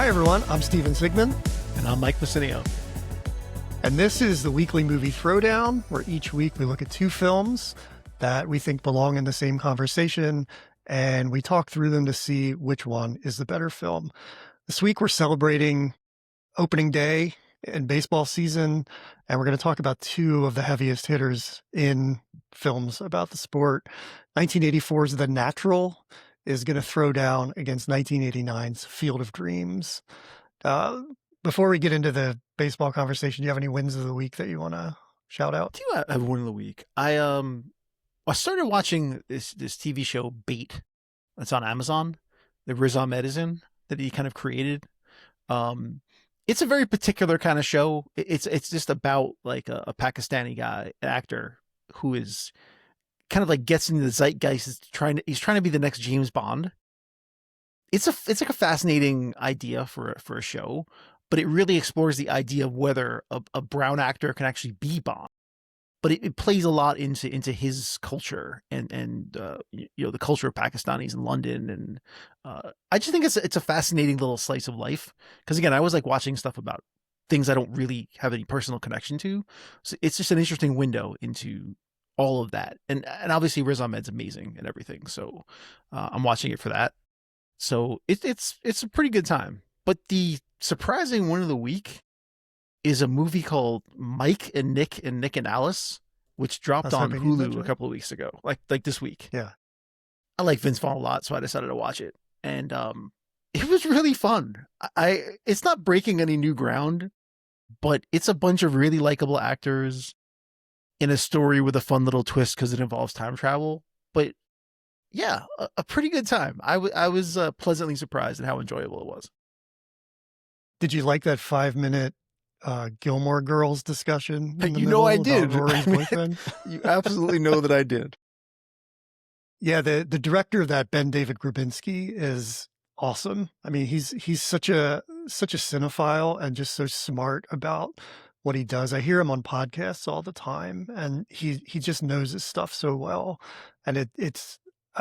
Hi, everyone. I'm Steven Sigmund. And I'm Mike Macinio. And this is the weekly movie Throwdown, where each week we look at two films that we think belong in the same conversation, and we talk through them to see which one is the better film. This week we're celebrating opening day in baseball season, and we're going to talk about two of the heaviest hitters in films about the sport. 1984's The Natural is going to throw down against 1989's Field of Dreams. Before we get into the baseball conversation, do you have any wins of the week that you want to shout out? Do you have a win of the week? I started watching this TV show Bait that's on Amazon that Riz Ahmed is in, that he kind of created. It's a very particular kind of show. It's just about like a Pakistani guy, an actor who is kind of like gets into the zeitgeist. He's trying to be the next James Bond. It's like a fascinating idea for a show, but it really explores the idea of whether a brown actor can actually be Bond. But it plays a lot into his culture and the culture of Pakistanis in London, and I just think it's a fascinating little slice of life. Because again, I was like watching stuff about things I don't really have any personal connection to, so it's just an interesting window into all of that. And obviously Riz Ahmed's amazing and everything, so I'm watching it for that. So it's a pretty good time. But the surprising one of the week is a movie called Mike and Nick and Alice, which dropped on Hulu a couple of weeks ago, like this week. Yeah. I like Vince Vaughn a lot, so I decided to watch it. And it was really fun. It's not breaking any new ground, but it's a bunch of really likable actors in a story with a fun little twist because it involves time travel. But yeah, a pretty good time. I was pleasantly surprised at how enjoyable it was. Did you like that 5-minute Gilmore Girls discussion? You know I did. Rory's boyfriend? You absolutely know that I did. Yeah, the director of that, Ben David Grabinski, is awesome. I mean, he's such a cinephile and just so smart about what he does. I hear him on podcasts all the time, and he just knows his stuff so well. And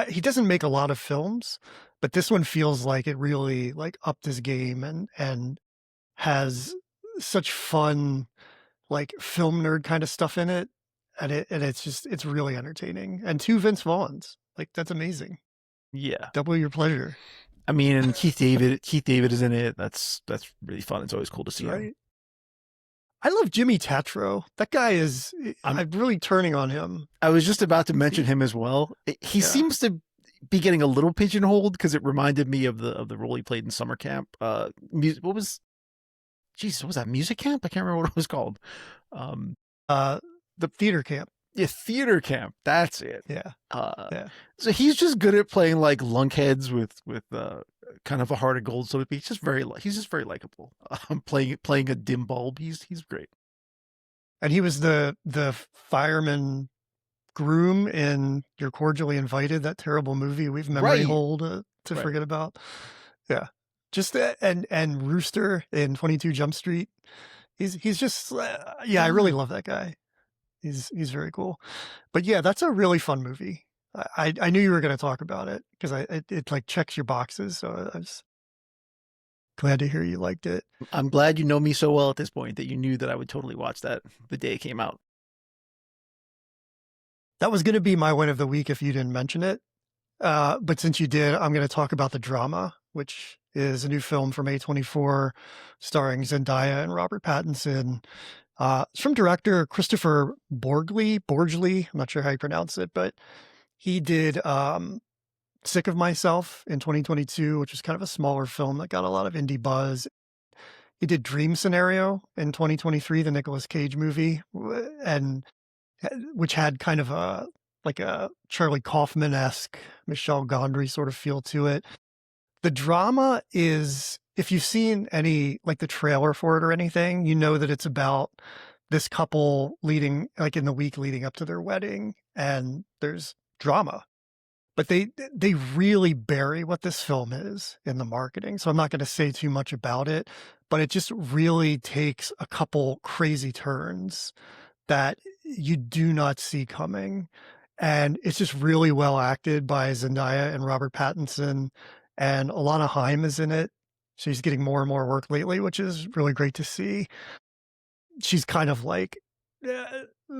he doesn't make a lot of films, but this one feels like it really like upped his game and has such fun, like film nerd kind of stuff in it. And it's really entertaining. And two Vince Vaughns, like that's amazing. Yeah. Double your pleasure. I mean, and Keith David is in it. That's really fun. It's always cool to see him. I love Jimmy Tatro. That guy I'm really turning on him. I was just about to mention him as well. He seems to be getting a little pigeonholed because it reminded me of the role he played in Summer Camp. What was that, Music Camp? I can't remember what it was called. The Theater Camp. Yeah, Theater Camp. That's it. Yeah. So he's just good at playing like lunkheads with kind of a heart of gold, so to speak. He's just very likable. Playing a dim bulb. He's great. And he was the fireman groom in You're Cordially Invited, that terrible movie we've memory hold to forget about. Yeah. Just and Rooster in 22 Jump Street. He's just I really love that guy. He's very cool. But yeah, that's a really fun movie. I knew you were going to talk about it because it like checks your boxes. So I was glad to hear you liked it. I'm glad you know me so well at this point that you knew that I would totally watch that the day it came out. That was going to be my win of the week if you didn't mention it. But since you did, I'm going to talk about The Drama, which is a new film from A24 starring Zendaya and Robert Pattinson. It's from director Christopher Borgli. I'm not sure how you pronounce it, but he did Sick of Myself in 2022, which is kind of a smaller film that got a lot of indie buzz. He did Dream Scenario in 2023, the Nicolas Cage movie, and which had kind of a Charlie Kaufman-esque, Michel Gondry sort of feel to it. The Drama is, if you've seen any, like the trailer for it or anything, you know that it's about this couple in the week leading up to their wedding, and there's drama. But they really bury what this film is in the marketing. So I'm not going to say too much about it, but it just really takes a couple crazy turns that you do not see coming. And it's just really well acted by Zendaya and Robert Pattinson, and Alana Haim is in it. She's getting more and more work lately, which is really great to see. She's kind of like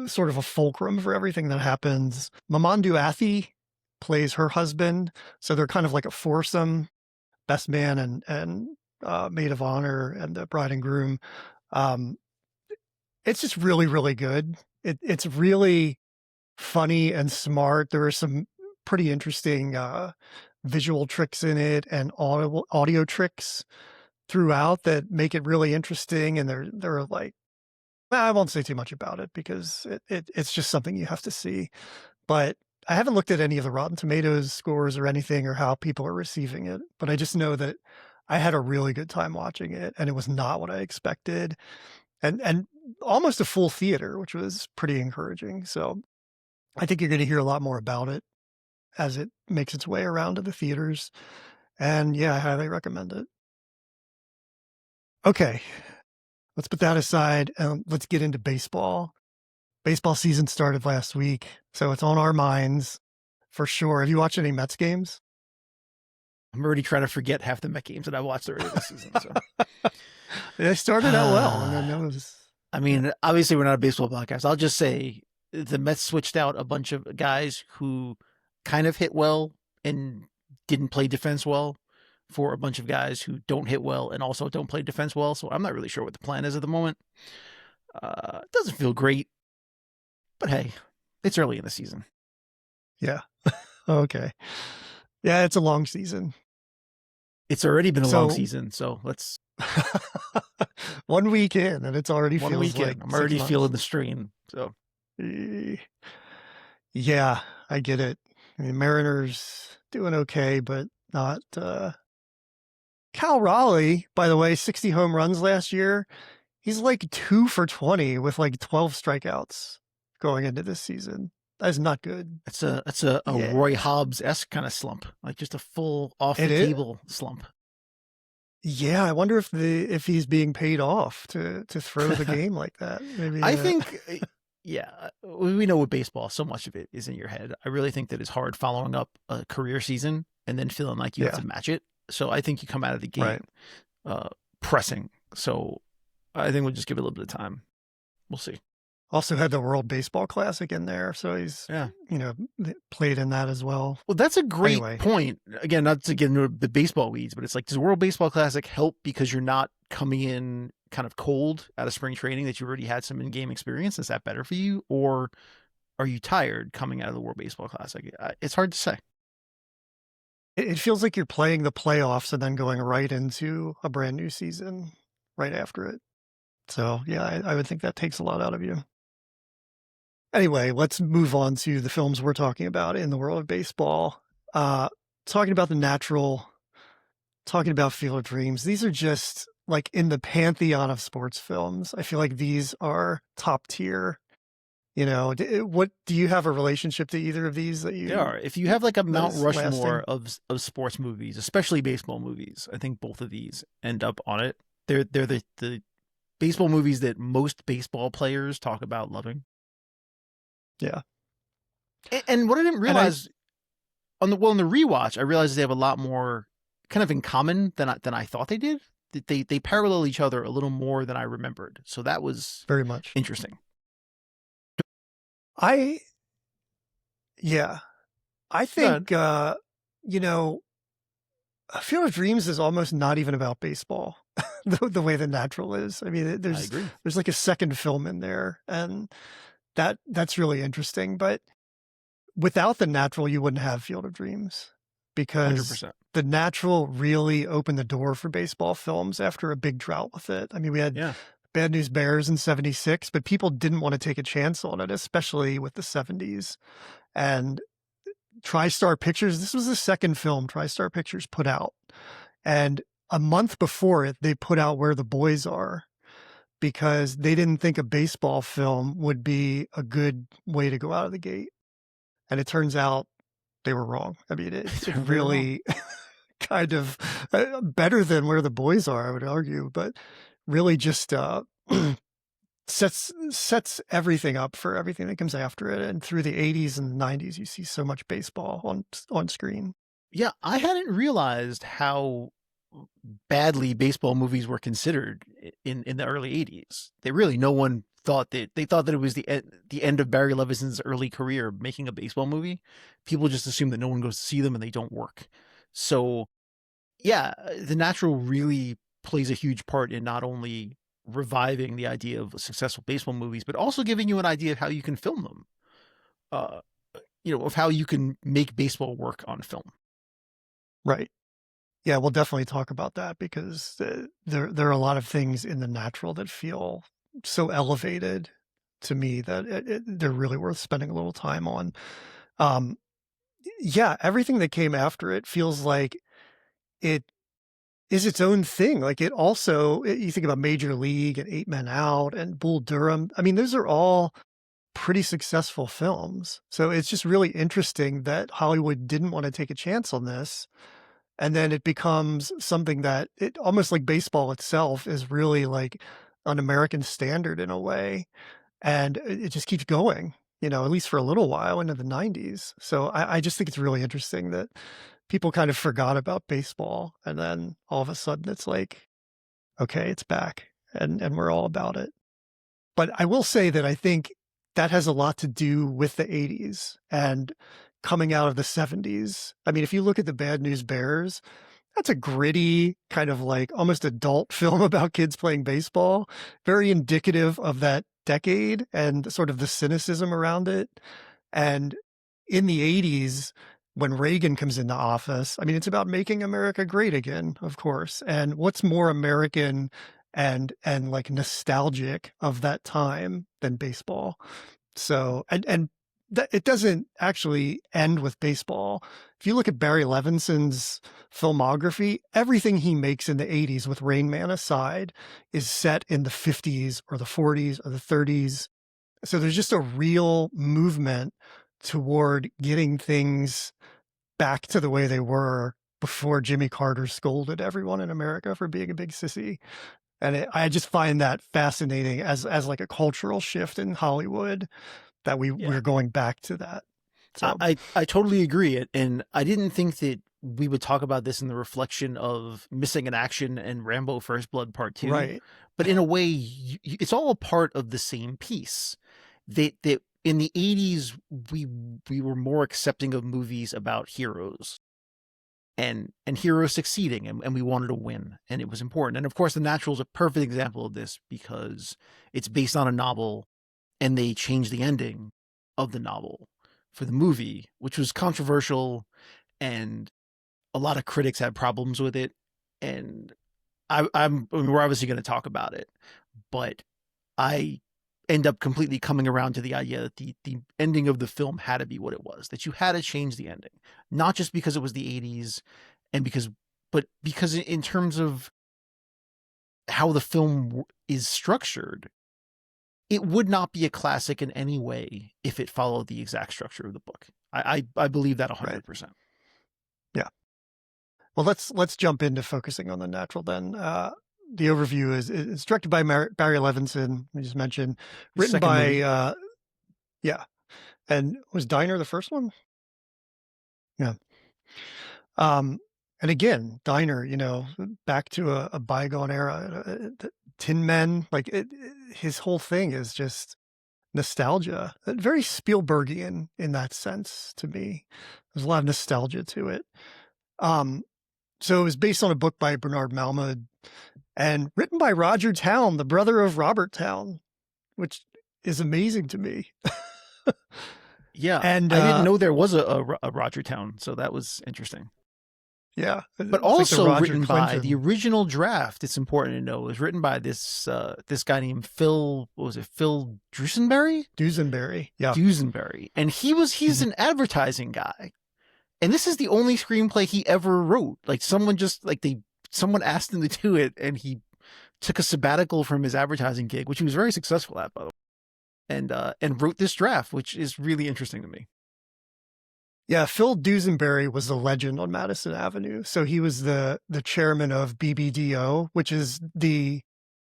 sort of a fulcrum for everything that happens. Mamandu Athie plays her husband, so they're kind of like a foursome, best man and maid of honor and the bride and groom. Um, it's just really, really good. It's really funny and smart. There are some pretty interesting visual tricks in it and audio tricks throughout that make it really interesting. And they're like, well, I won't say too much about it because it's just something you have to see. But I haven't looked at any of the Rotten Tomatoes scores or anything or how people are receiving it. But I just know that I had a really good time watching it, and it was not what I expected, and almost a full theater, which was pretty encouraging. So I think you're going to hear a lot more about it as it makes its way around to the theaters. And yeah, I highly recommend it. Okay, let's put that aside and let's get into baseball. Baseball season started last week, so it's on our minds for sure. Have you watched any Mets games? I'm already trying to forget half the Met games that I watched already this season. So They started out well, and then that was. I mean, obviously we're not a baseball podcast. I'll just say the Mets switched out a bunch of guys who kind of hit well and didn't play defense well for a bunch of guys who don't hit well and also don't play defense well. So I'm not really sure what the plan is at the moment. It doesn't feel great, but hey, it's early in the season. Yeah. Okay. Yeah, it's a long season. It's already been a long season, so let's 1 week in, and it's already one feels week in. like I'm 6 already months. feeling the strain. So Yeah, I get it. I mean, Mariners doing okay, but not. Cal Raleigh, by the way, 60 home runs last year. He's like 2 for 20 with like 12 strikeouts going into this season. That is not good. That's a Yeah. Roy Hobbs-esque kind of slump, like just a full off It the is. table slump. Yeah, I wonder if he's being paid off to throw the game like that. Maybe I think, yeah, we know with baseball, so much of it is in your head. I really think that it's hard following up a career season and then feeling like you have to match it. So I think you come out of the gate pressing. So I think we'll just give it a little bit of time. We'll see. Also had the World Baseball Classic in there, so he's played in that as well. Well, that's a great point. Again, not to get into the baseball weeds, but it's like, does World Baseball Classic help because you're not coming in kind of cold out of spring training that you already had some in-game experience? Is that better for you, or are you tired coming out of the World Baseball Classic? It's hard to say. It feels like you're playing the playoffs and then going right into a brand new season right after it. So yeah, I would think that takes a lot out of you. Anyway, let's move on to the films we're talking about in the world of baseball. Talking about The Natural, talking about Field of Dreams. These are just like in the pantheon of sports films. I feel like these are top tier. You know, what do you have a relationship to either of these that you? They are. If you have like a Mount Rushmore of sports movies, especially baseball movies, I think both of these end up on it. They're the baseball movies that most baseball players talk about loving. Yeah. And what I didn't realize on the rewatch, I realized they have a lot more kind of in common than I thought they did. They parallel each other a little more than I remembered. So that was very much interesting. I think Field of Dreams is almost not even about baseball the way The Natural is. I mean, there's like a second film in there, and that's really interesting. But without The Natural, you wouldn't have Field of Dreams, because 100%. The Natural really opened the door for baseball films after a big drought with it. I mean, we had Bad News Bears in '76, but people didn't want to take a chance on it, especially with the '70s. And TriStar Pictures, this was the second film TriStar Pictures put out. And a month before it, they put out Where the Boys Are, because they didn't think a baseball film would be a good way to go out of the gate. And it turns out they were wrong. I mean, it's really kind of better than Where the Boys Are, I would argue, but really just sets everything up for everything that comes after it. And through the 80s and 90s, you see so much baseball on screen. Yeah, I hadn't realized how badly baseball movies were considered in the early 80s. No one thought that they thought that it was the end of Barry Levinson's early career making a baseball movie. People just assume that no one goes to see them and they don't work. So yeah, The Natural really plays a huge part in not only reviving the idea of successful baseball movies, but also giving you an idea of how you can film them. Uh, of how you can make baseball work on film. Right. Yeah, we'll definitely talk about that because there are a lot of things in The Natural that feel so elevated to me that they're really worth spending a little time on. Um, yeah, everything that came after it feels like it is its own thing. Like it also, you think about Major League and Eight Men Out and Bull Durham. I mean, those are all pretty successful films. So it's just really interesting that Hollywood didn't want to take a chance on this. And then it becomes something that it almost like baseball itself is really like an American standard in a way. And it just keeps going, at least for a little while into the 90s. So I just think it's really interesting that people kind of forgot about baseball. And then all of a sudden it's like, okay, it's back and we're all about it. But I will say that I think that has a lot to do with the 80s and coming out of the 70s. I mean, if you look at the Bad News Bears, that's a gritty, kind of like almost adult film about kids playing baseball, very indicative of that decade and sort of the cynicism around it. And in the 80s, when Reagan comes into office, I mean, it's about making America great again, of course. And what's more American and like nostalgic of that time than baseball? So, and that it doesn't actually end with baseball. If you look at Barry Levinson's filmography, everything he makes in the 80s, with Rain Man aside, is set in the 50s or the 40s or the 30s. So there's just a real movement toward getting things back to the way they were before Jimmy Carter scolded everyone in America for being a big sissy. And I just find that fascinating as like a cultural shift in Hollywood that Yeah, we're going back to that. So I totally agree. And I didn't think that we would talk about this in the reflection of Missing in Action and Rambo First Blood Part 2. right, But in a way, it's all a part of the same piece. That in the 80s, we were more accepting of movies about heroes and heroes succeeding, and we wanted to win, and it was important. And of course, The Natural is a perfect example of this because it's based on a novel, and they changed the ending of the novel for the movie, which was controversial, and a lot of critics had problems with it. And we're obviously going to talk about it, but I end up completely coming around to the idea that the ending of the film had to be what it was, that you had to change the ending, not just because it was the 80s and but because in terms of how the film is structured, it would not be a classic in any way if it followed the exact structure of the book. I believe that right. 100%. Yeah. Well, let's jump into focusing on The Natural then. The overview is it's directed by Barry Levinson, we just mentioned, The written second movie. by yeah, and was Diner the first one? Yeah. Um, and again, Diner, back to a bygone era. Tin Men, like his whole thing is just nostalgia. Very Spielbergian in that sense to me. There's a lot of nostalgia to it. Um, so it was based on a book by Bernard Malmud and written by Roger Town, the brother of Robert Town, which is amazing to me. Yeah, And I didn't know there was a Roger Town, so that was interesting. yeah, But it's like the also Roger written by the Clinton. original draft. It's important to know was written by this guy named Phil. What was it? Phil Dusenberry? Dusenberry. Yeah. Dusenberry, and he's an advertising guy. And this is the only screenplay he ever wrote. Like someone asked him to do it, and he took a sabbatical from his advertising gig, which he was very successful at, by the way, and wrote this draft, which is really interesting to me. Yeah, Phil Dusenberry was a legend on Madison Avenue. So he was the chairman of BBDO, which is the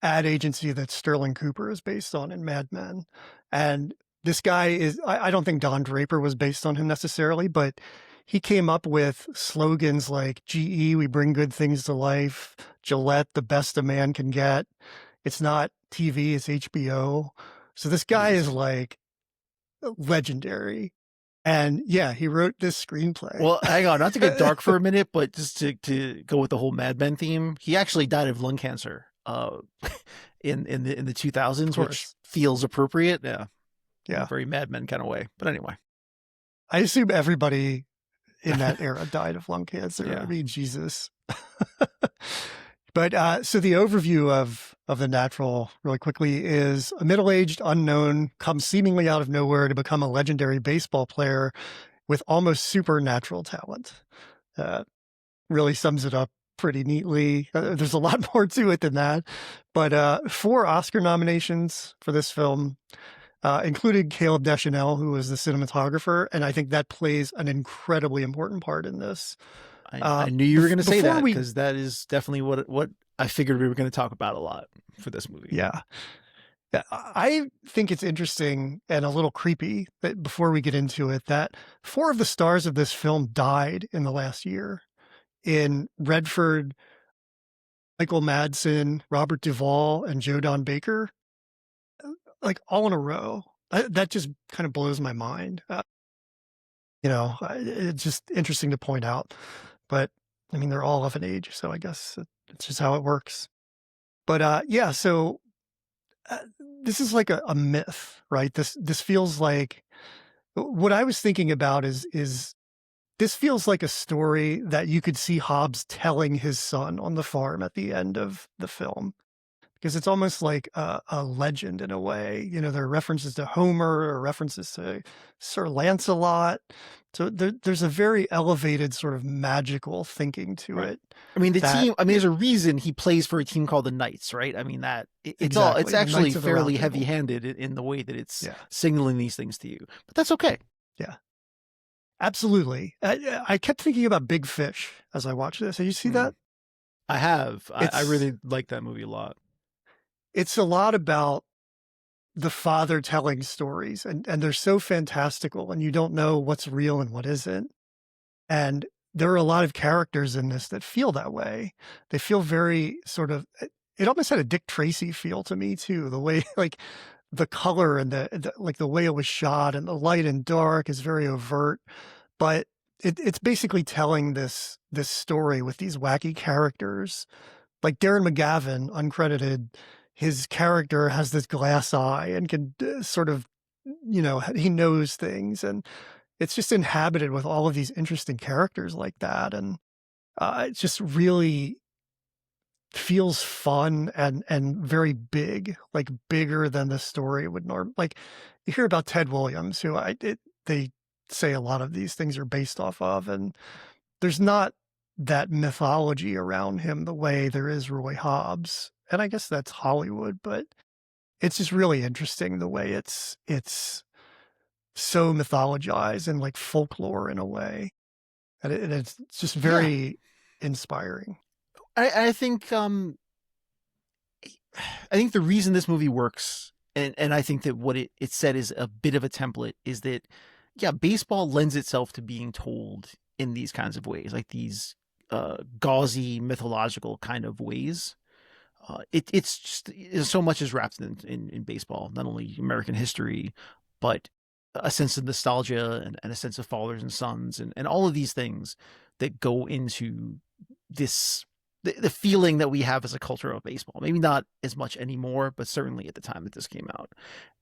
ad agency that Sterling Cooper is based on in Mad Men. And this guy is, I don't think Don Draper was based on him necessarily, but he came up with slogans like GE, we bring good things to life, Gillette, the best a man can get. It's not TV, it's HBO. So this It guy is is. like legendary. And yeah, he wrote this screenplay. Well, hang on, not to get dark for a minute, but just to go with the whole Mad Men theme, he actually died of lung cancer in the Of 2000s, which course. feels appropriate. Yeah, in a Yeah. very Mad Men kind of way. But anyway, I assume everybody in that era died of lung cancer. yeah. I mean, Jesus. But so the overview of The Natural, really quickly, is a middle-aged unknown comes seemingly out of nowhere to become a legendary baseball player with almost supernatural talent. Really sums it up pretty neatly. There's a lot more to it than that. But 4 Oscar nominations for this film, including Caleb Deschanel, who was the cinematographer, and I think that plays an incredibly important part in this. I knew you were going to say Before that, we, because that is definitely what I figured we were going to talk about a lot for this movie. yeah, I think it's interesting and a little creepy that before we get into it, that 4 of the stars of this film died in the last year. In Redford, Michael Madsen, Robert Duvall, and Joe Don Baker, like all in a row. That just kind of blows my mind. It's just interesting to point out. But I mean, they're all of an age, so I guess it's just how it works. But yeah, so uh, this is like a myth, right? This feels like what I was thinking about is this feels like a story that you could see Hobbs telling his son on the farm at the end of the film, because it's almost like a legend in a way. There are references to Homer or references to Sir Lancelot. So there's a very elevated sort of magical thinking to Right. it. I mean, the That team. I mean, there's a reason he plays for a team called the Knights, right? I mean, it's all. It's exactly, the actually Knights of the Round fairly Table. heavy-handed in the way that it's Yeah, signaling these things to you, but that's okay. yeah, absolutely. I kept thinking about Big Fish as I watched this. Did you see Hmm. that? I have. I It's really like that movie a lot. it's a lot about the father telling stories, and they're so fantastical, and you don't know what's real and what isn't. And there are a lot of characters in this that feel that way. They feel very sort of, it almost had a Dick Tracy feel to me too. The way, like the color and like the way it was shot and the light and dark is very overt, but it's basically telling this story with these wacky characters. Like Darren McGavin, uncredited, his character has this glass eye and can sort of, he knows things, and it's just inhabited with all of these interesting characters like that. And it just really feels fun and very big, like bigger than the story would like you hear about Ted Williams, who they say a lot of these things are based off of, and there's not that mythology around him the way there is Roy Hobbs. And I guess that's Hollywood, but it's just really interesting the way it's so mythologized and like folklore in a way. And it's just Yeah, very inspiring. I think. I think the reason this movie works, and I think that what it said is a bit of a template, is that, yeah, baseball lends itself to being told in these kinds of ways, like these gauzy mythological kind of ways. It's just so much is wrapped in baseball, not only American history, but a sense of nostalgia and a sense of fathers and sons, and all of these things that go into this the feeling that we have as a culture of baseball. Maybe not as much anymore, but certainly at the time that this came out.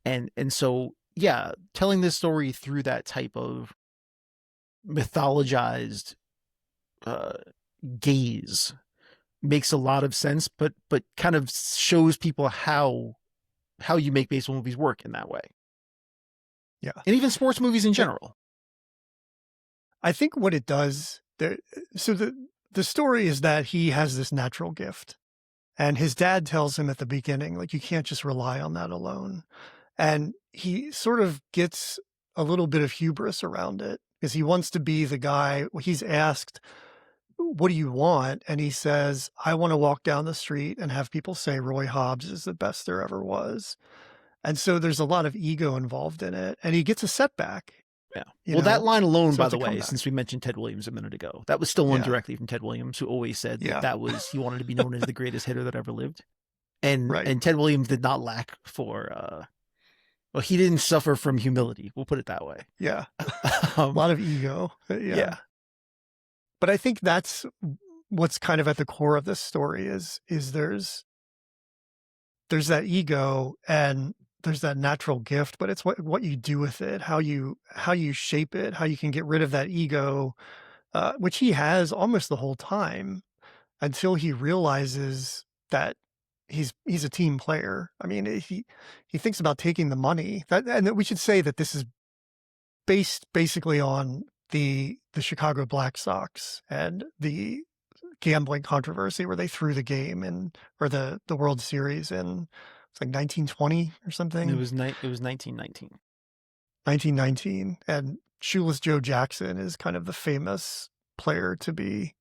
And so, yeah, telling this story through that type of mythologized uh, gaze makes a lot of sense, but kind of shows people how you make baseball movies work in that way, Yeah. and even sports movies in Uh, general. I think what it does there, so the story is that he has this natural gift, and his dad tells him at the beginning, like, you can't just rely on that alone. And he sort of gets a little bit of hubris around it because he wants to be the guy. He's asked, what do you want? And he says, I want to walk down the street and have people say Roy Hobbs is the best there ever was. And so there's a lot of ego involved in it. And he gets a setback. Yeah. you Well, that know? line alone, So by it's the a way, comeback. since we mentioned Ted Williams a minute ago, that was stolen Yeah. directly from Ted Williams, who always said that Yeah. that was he wanted to be known as the greatest hitter that ever lived. Right. And Ted Williams did not lack for well, he didn't suffer from humility. We'll put it that way. Yeah. A um, lot of ego. yeah, Yeah. But I think that's what's kind of at the core of this story is there's that ego and there's that natural gift, but it's what you do with it, how you shape it, how you can get rid of that ego, which he has almost the whole time until he realizes that he's a team player. I mean, he thinks about taking the money. That and that we should say that this is based basically on the Chicago Black Sox and the gambling controversy where they threw the game and or the World Series in it's like 1920 or it something, was it was 1919. 1919. And Shoeless Joe Jackson is kind of the famous player to be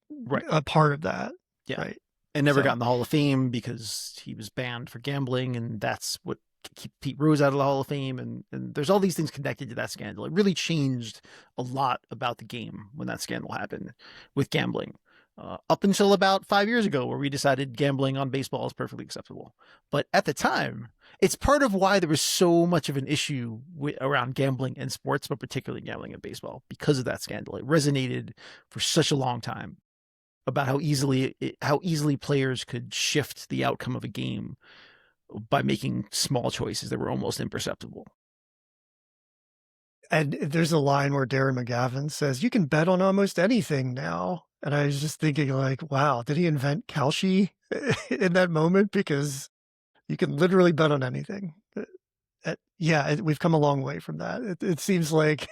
Right. a part of that, Yeah. right? And never got So in the Hall of Fame because he was banned for gambling, and that's what keep Pete Rose out of the Hall of Fame. And there's all these things connected to that scandal. It really changed a lot about the game when that scandal happened with gambling. Up until about 5 years ago, where we decided gambling on baseball is perfectly acceptable. But at the time, it's part of why there was so much of an issue around gambling and sports, but particularly gambling and baseball, because of that scandal. It resonated for such a long time about how easily players could shift the outcome of a game by making small choices that were almost imperceptible. and there's a line where Darren McGavin says, "You can bet on almost anything now." And I was just thinking, like, wow, did he invent Kalshi in that moment? Because you can literally bet on anything. Yeah, we've come a long way from that. It seems like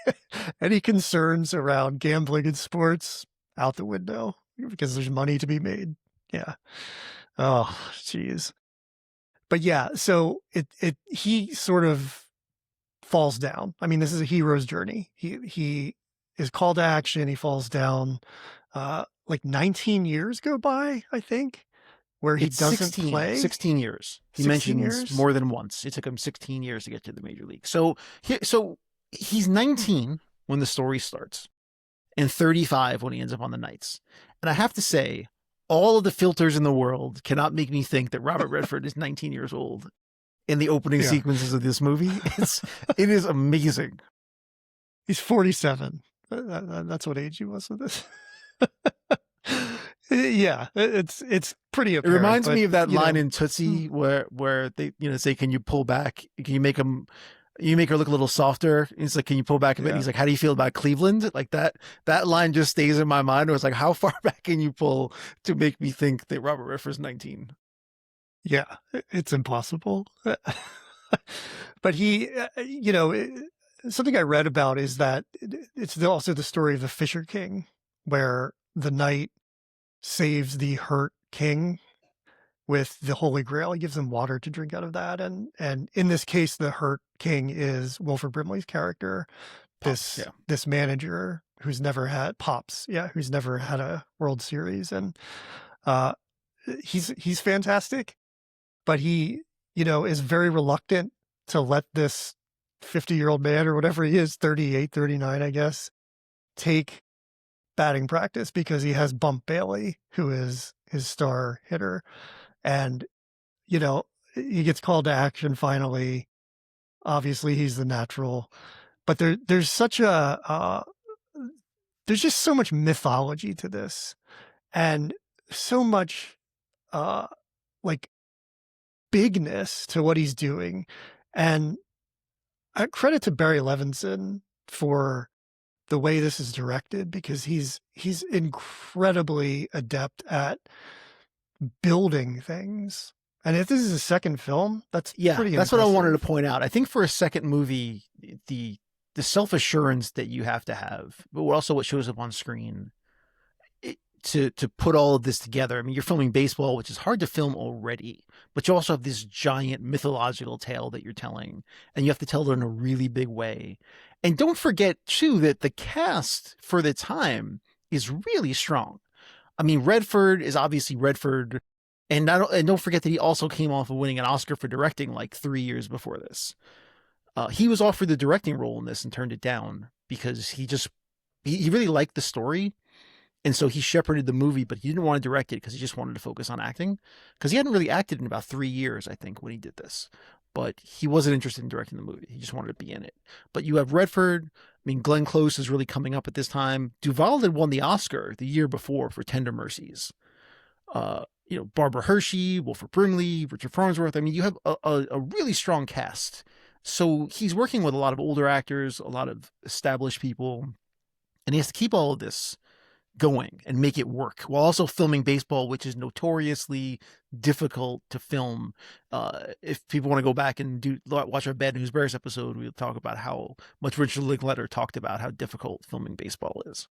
any concerns around gambling in sports out the window because there's money to be made. Yeah. Oh, geez. But yeah, so he sort of falls down. I mean, this is a hero's journey. He is called to action. He falls down. Like 19 years go by, I think, where he It's doesn't play. 16 years. He 16 mentions years. more than once. It took him 16 years to get to the major league. So he's 19 when the story starts and 35 when he ends up on the Knights. And I have to say, all of the filters in the world cannot make me think that Robert Redford is 19 years old in the opening Yeah, sequences of this movie. It is amazing. he's 47. That's what age he was with this. Yeah, it's pretty It apparent. reminds But me of that you line know, in Tootsie where they say, "Can you pull back? Can you make him? You make her look a little softer." And it's like, "Can you pull back a bit?" And yeah, he's like, "How do you feel about Cleveland?" Like that line just stays in my mind. It was like, how far back can you pull to make me think that Robert Redford's 19? yeah, it's impossible. But he, something I read about is that it's also the story of the Fisher King, where the knight saves the hurt king with the Holy Grail. He gives him water to drink out of that, and in this case, the hurt king is Wilford Brimley's character, Pops, yeah. this manager who's never had Pops, yeah, who's never had a World Series, and uh, he's fantastic, but he is very reluctant to let this 50-year-old man or whatever he is, 38, 39, I guess, take batting practice because he has Bump Bailey, who is his star hitter. And, he gets called to action finally. Obviously, he's the natural. But there's such there's just so much mythology to this and so much, uh, like, bigness to what he's doing. And credit to Barry Levinson for the way this is directed because he's incredibly adept at building things. And if this is a second film, that's Yeah, pretty that's what I wanted to impressive. point out. I think for a second movie, the self assurance that you have to have, but also what shows up on screen to put all of this together. I mean, you're filming baseball, which is hard to film already, but you also have this giant mythological tale that you're telling, and you have to tell it in a really big way. And don't forget too that the cast for the time is really strong. I mean, Redford is obviously Redford, and don't forget that he also came off of winning an Oscar for directing like 3 years before this. He was offered the directing role in this and turned it down because he really liked the story, and so he shepherded the movie, but he didn't want to direct it because he just wanted to focus on acting. Because he hadn't really acted in about 3 years, I think, when he did this. But he wasn't interested in directing the movie. He just wanted to be in it. But you have Redford. I mean, Glenn Close is really coming up at this time. Duvall had won the Oscar the year before for Tender Mercies. Barbara Hershey, Wilford Brimley, Richard Farnsworth. I mean, you have a really strong cast. So he's working with a lot of older actors, a lot of established people, and he has to keep all of this going and make it work while also filming baseball, which is notoriously difficult to film. If people want to go back and watch our Bad News Bears episode, we'll talk about how much Richard Linklater talked about how difficult filming baseball is.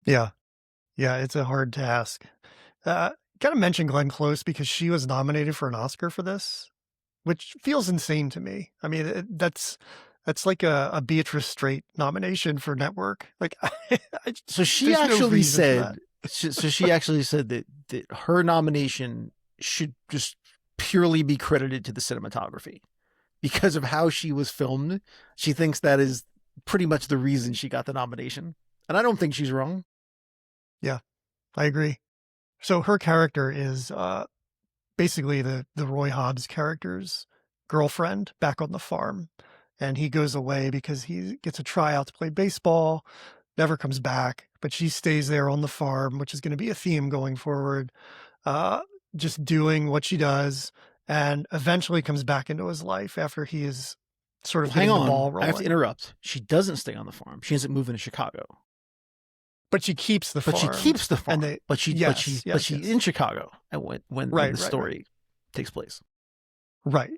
Yeah. Yeah, it's a hard task. Gotta mention Glenn Close because she was nominated for an Oscar for this, which feels insane to me. I mean, that's like a Beatrice Straight nomination for Network. Like, so she there's no actually reason for said, so she actually said that her nomination should just purely be credited to the cinematography because of how she was filmed. She thinks that is pretty much the reason she got the nomination. And I don't think she's wrong. Yeah, I agree. So her character is basically the Roy Hobbs character's girlfriend back on the farm. And he goes away because he gets a tryout to play baseball, never comes back, but she stays there on the farm, which is going to be a theme going forward, just doing what she does, and eventually comes back into his life after he is sort of getting the ball rolling. I have to interrupt. She doesn't stay on the farm. She ends up moving to Chicago. But she keeps the farm. But she keeps the farm. But she's in Chicago when the story takes place. Right.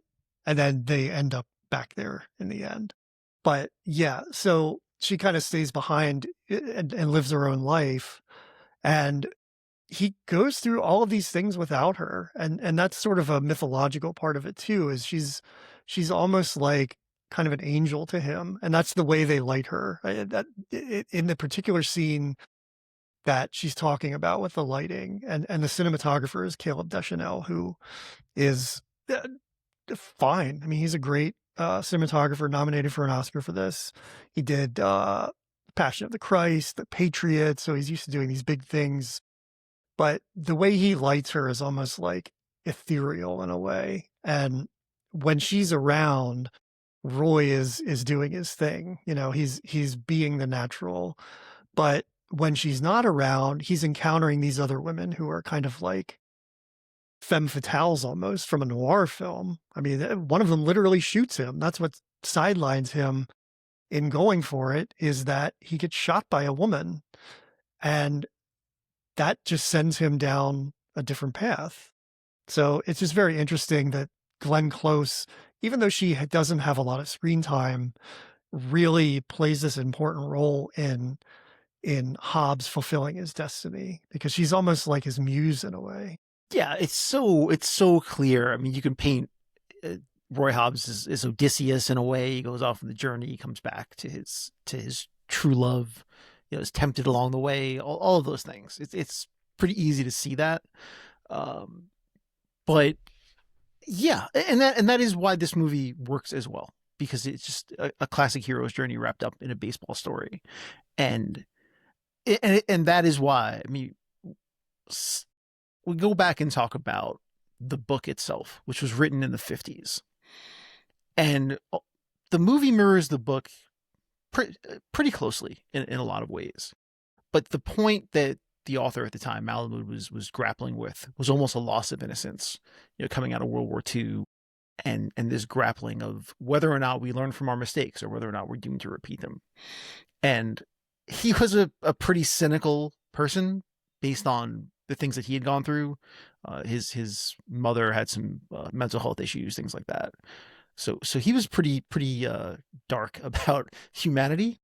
And then they end up back there in the end. But yeah, so she kind of stays behind and lives her own life. And he goes through all of these things without her. And that's sort of a mythological part of it too, is she's almost like kind of an angel to him. And that's the way they light her. That in the particular scene that she's talking about with the lighting, and the cinematographer is Caleb Deschanel, who is fine. I mean, he's a great cinematographer, nominated for an Oscar for this. He did Passion of the Christ, The Patriot, so he's used to doing these big things. But the way he lights her is almost like ethereal in a way. And when she's around, Roy is doing his thing. You know, he's being the natural. But when she's not around, he's encountering these other women who are kind of like femme fatales almost from a noir film. I mean, one of them literally shoots him. That's what sidelines him in going for it, is that he gets shot by a woman, and that just sends him down a different path. So it's just very interesting that Glenn Close, even though she doesn't have a lot of screen time, really plays this important role in Hobbs fulfilling his destiny, because she's almost like his muse in a way. Yeah, it's so clear. I mean, you can paint Roy Hobbs as Odysseus in a way. He goes off on the journey, he comes back to his true love, is tempted along the way, all of those things. It's pretty easy to see that. But yeah, and that is why this movie works as well, because it's just a classic hero's journey wrapped up in a baseball story. And that is why, I mean, we go back and talk about the book itself, which was written in the 50s. And the movie mirrors the book pretty closely in a lot of ways. But the point that the author at the time, Malamud, was grappling with was almost a loss of innocence, coming out of World War II, and this grappling of whether or not we learn from our mistakes or whether or not we're doomed to repeat them. And he was a pretty cynical person based on the things that he had gone through. His mother had some mental health issues, things like that. So he was pretty dark about humanity.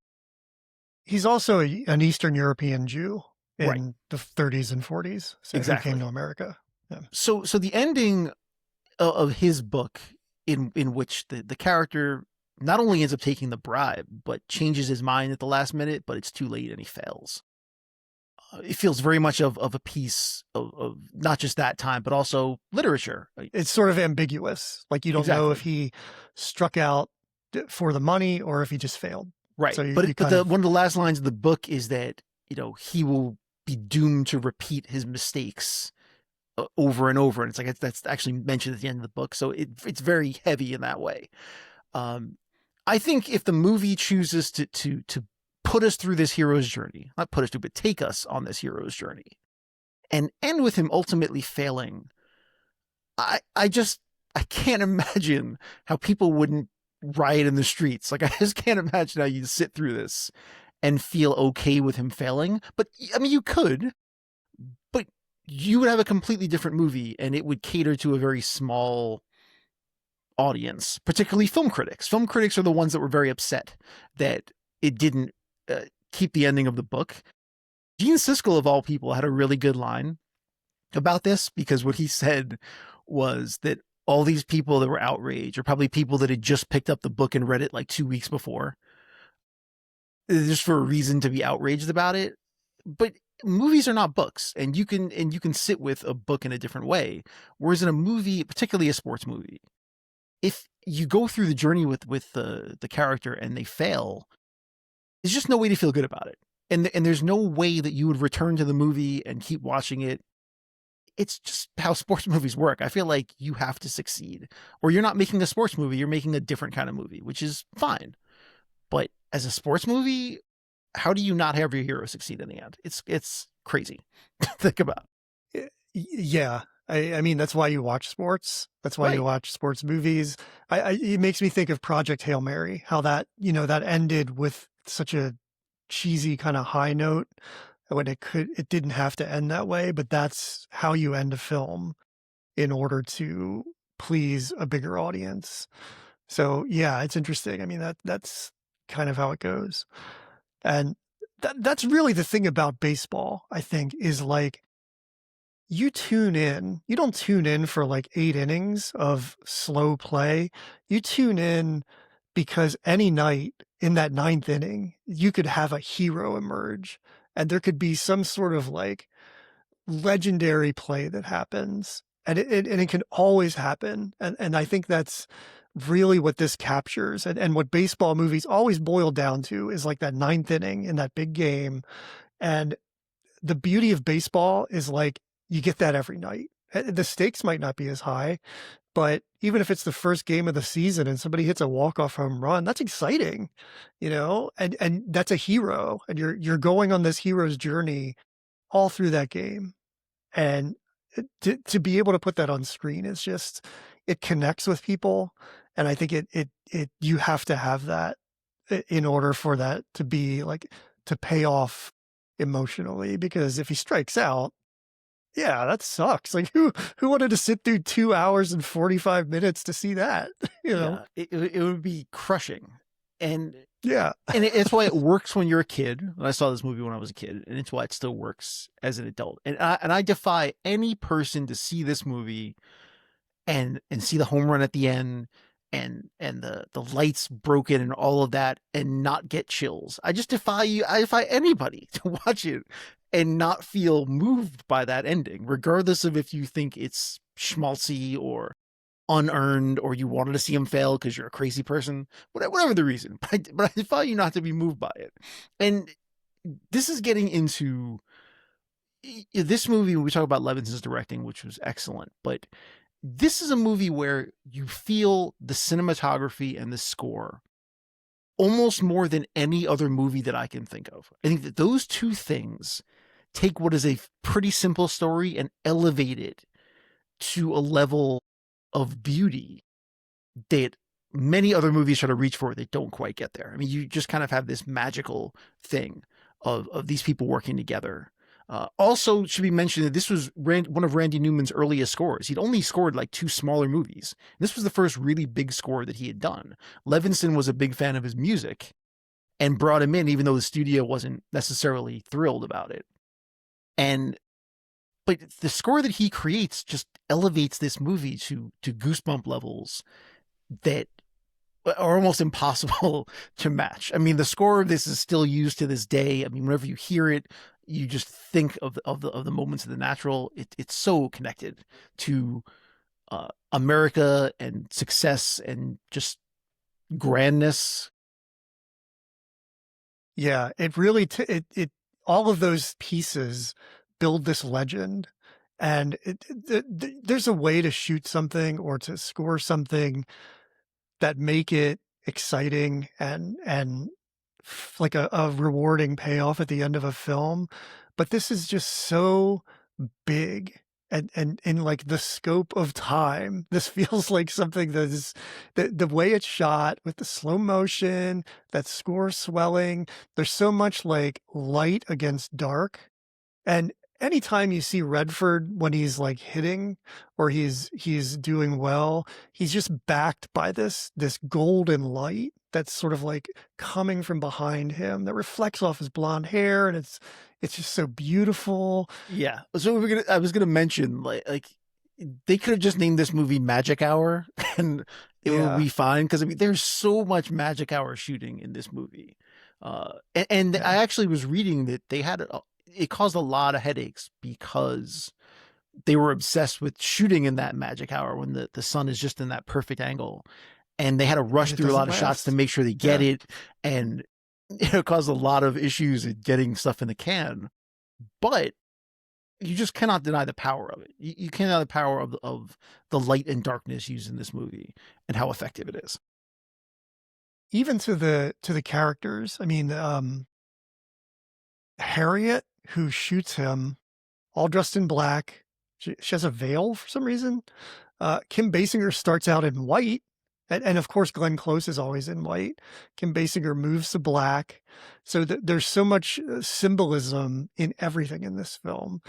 He's also an Eastern European Jew in the 30s and 40s. So exactly. He came to America. Yeah. So the ending of his book, in which the character not only ends up taking the bribe, but changes his mind at the last minute, but it's too late and he fails. It feels very much of a piece of not just that time, but also literature. It's sort of ambiguous. Like, you don't know if he struck out for the money or if he just failed. Right. So you But kind of, one of the last lines of the book is that, he will be doomed to repeat his mistakes over and over. And it's like, that's actually mentioned at the end of the book. So it's very heavy in that way. Um, I think if the movie chooses to put us through this hero's journey, not put us through, but take us on this hero's journey and end with him ultimately failing, I can't imagine how people wouldn't riot in the streets. Like, I just can't imagine how you'd sit through this and feel okay with him failing. But I mean, you could, but you would have a completely different movie and it would cater to a very small audience, particularly film critics. Film critics are the ones that were very upset that it didn't keep the ending of the book. Gene Siskel, of all people, had a really good line about this, because what he said was that all these people that were outraged are probably people that had just picked up the book and read it like 2 weeks before, just for a reason to be outraged about it. But movies are not books, and you can sit with a book in a different way. Whereas in a movie, particularly a sports movie, if you go through the journey with the character and they fail, there's just no way to feel good about it. And there's no way that you would return to the movie and keep watching it. It's just how sports movies work. I feel like you have to succeed, or you're not making a sports movie, you're making a different kind of movie, which is fine. But as a sports movie, how do you not have your hero succeed in the end? It's crazy to think about. yeah. I mean, that's why you watch sports. That's why you Right. watch sports movies. It makes me think of Project Hail Mary, how that, that ended with such a cheesy kind of high note when it didn't have to end that way, but that's how you end a film in order to please a bigger audience. So yeah, it's interesting. I mean, that's kind of how it goes. And that's really the thing about baseball, I think, is like you don't tune in for like 8 innings of slow play. You tune in because any night in that ninth inning, you could have a hero emerge and there could be some sort of like legendary play that happens. And it can always happen. And I think that's really what this captures, and what baseball movies always boil down to is like that ninth inning in that big game. And the beauty of baseball is like you get that every night. The stakes might not be as high, but even if it's the first game of the season and somebody hits a walk-off home run, that's exciting, and that's a hero, and you're going on this hero's journey all through that game. And to be able to put that on screen is just, it connects with people. And I think you have to have that in order for that to be like, to pay off emotionally, because if he strikes out, yeah, that sucks. Like who wanted to sit through 2 hours and 45 minutes to see that? Yeah, it would be crushing. And Yeah. it's why it works when you're a kid. I saw this movie when I was a kid, and it's why it still works as an adult. And I defy any person to see this movie and see the home run at the end and the lights broken and all of that and not get chills. I defy anybody to watch it and not feel moved by that ending, regardless of if you think it's schmaltzy or unearned, or you wanted to see him fail because you're a crazy person, whatever the reason. But I defy you not to be moved by it. And this is getting into this movie. When we talk about Levinson's directing, which was excellent, but this is a movie where you feel the cinematography and the score almost more than any other movie that I can think of. I think that those two things take what is a pretty simple story and elevate it to a level of beauty that many other movies try to reach for that don't quite get there. I mean, you just kind of have this magical thing of these people working together. Also, should be mentioned that this was one of Randy Newman's earliest scores. He'd only scored like two smaller movies. This was the first really big score that he had done. Levinson was a big fan of his music and brought him in, even though the studio wasn't necessarily thrilled about it. But the score that he creates just elevates this movie to goosebump levels that are almost impossible to match. I mean, the score of this is still used to this day. I mean, whenever you hear it, you just think of the moments of the natural. It's so connected to America and success and just grandness. Yeah, it really it all of those pieces build this legend, and there's a way to shoot something or to score something that make it exciting and like a rewarding payoff at the end of a film, but this is just so big and in like the scope of time. This feels like something that is the way it's shot with the slow motion, that score swelling. There's so much like light against dark. And anytime you see Redford when he's like hitting or he's doing well, he's just backed by this golden light that's sort of like coming from behind him that reflects off his blonde hair, and it's just so beautiful. Yeah. So I was gonna mention like they could have just named this movie Magic Hour and it would Yeah, be fine because I mean there's so much Magic Hour shooting in this movie. And I yeah. actually was reading that it caused a lot of headaches because they were obsessed with shooting in that Magic Hour when the sun is just in that perfect angle, and they had to And rush it through a doesn't lot of shots to last. make sure they get Yeah. it, and it caused a lot of issues in getting stuff in the can. But you just cannot deny the power of it. You cannot deny the power of the light and darkness used in this movie and how effective it is. Even to the characters. I mean, Harriet, who shoots him, all dressed in black. She has a veil for some reason. Kim Basinger starts out in white, and of course Glenn Close is always in white. Kim Basinger moves to black, so there's so much symbolism in everything in this film,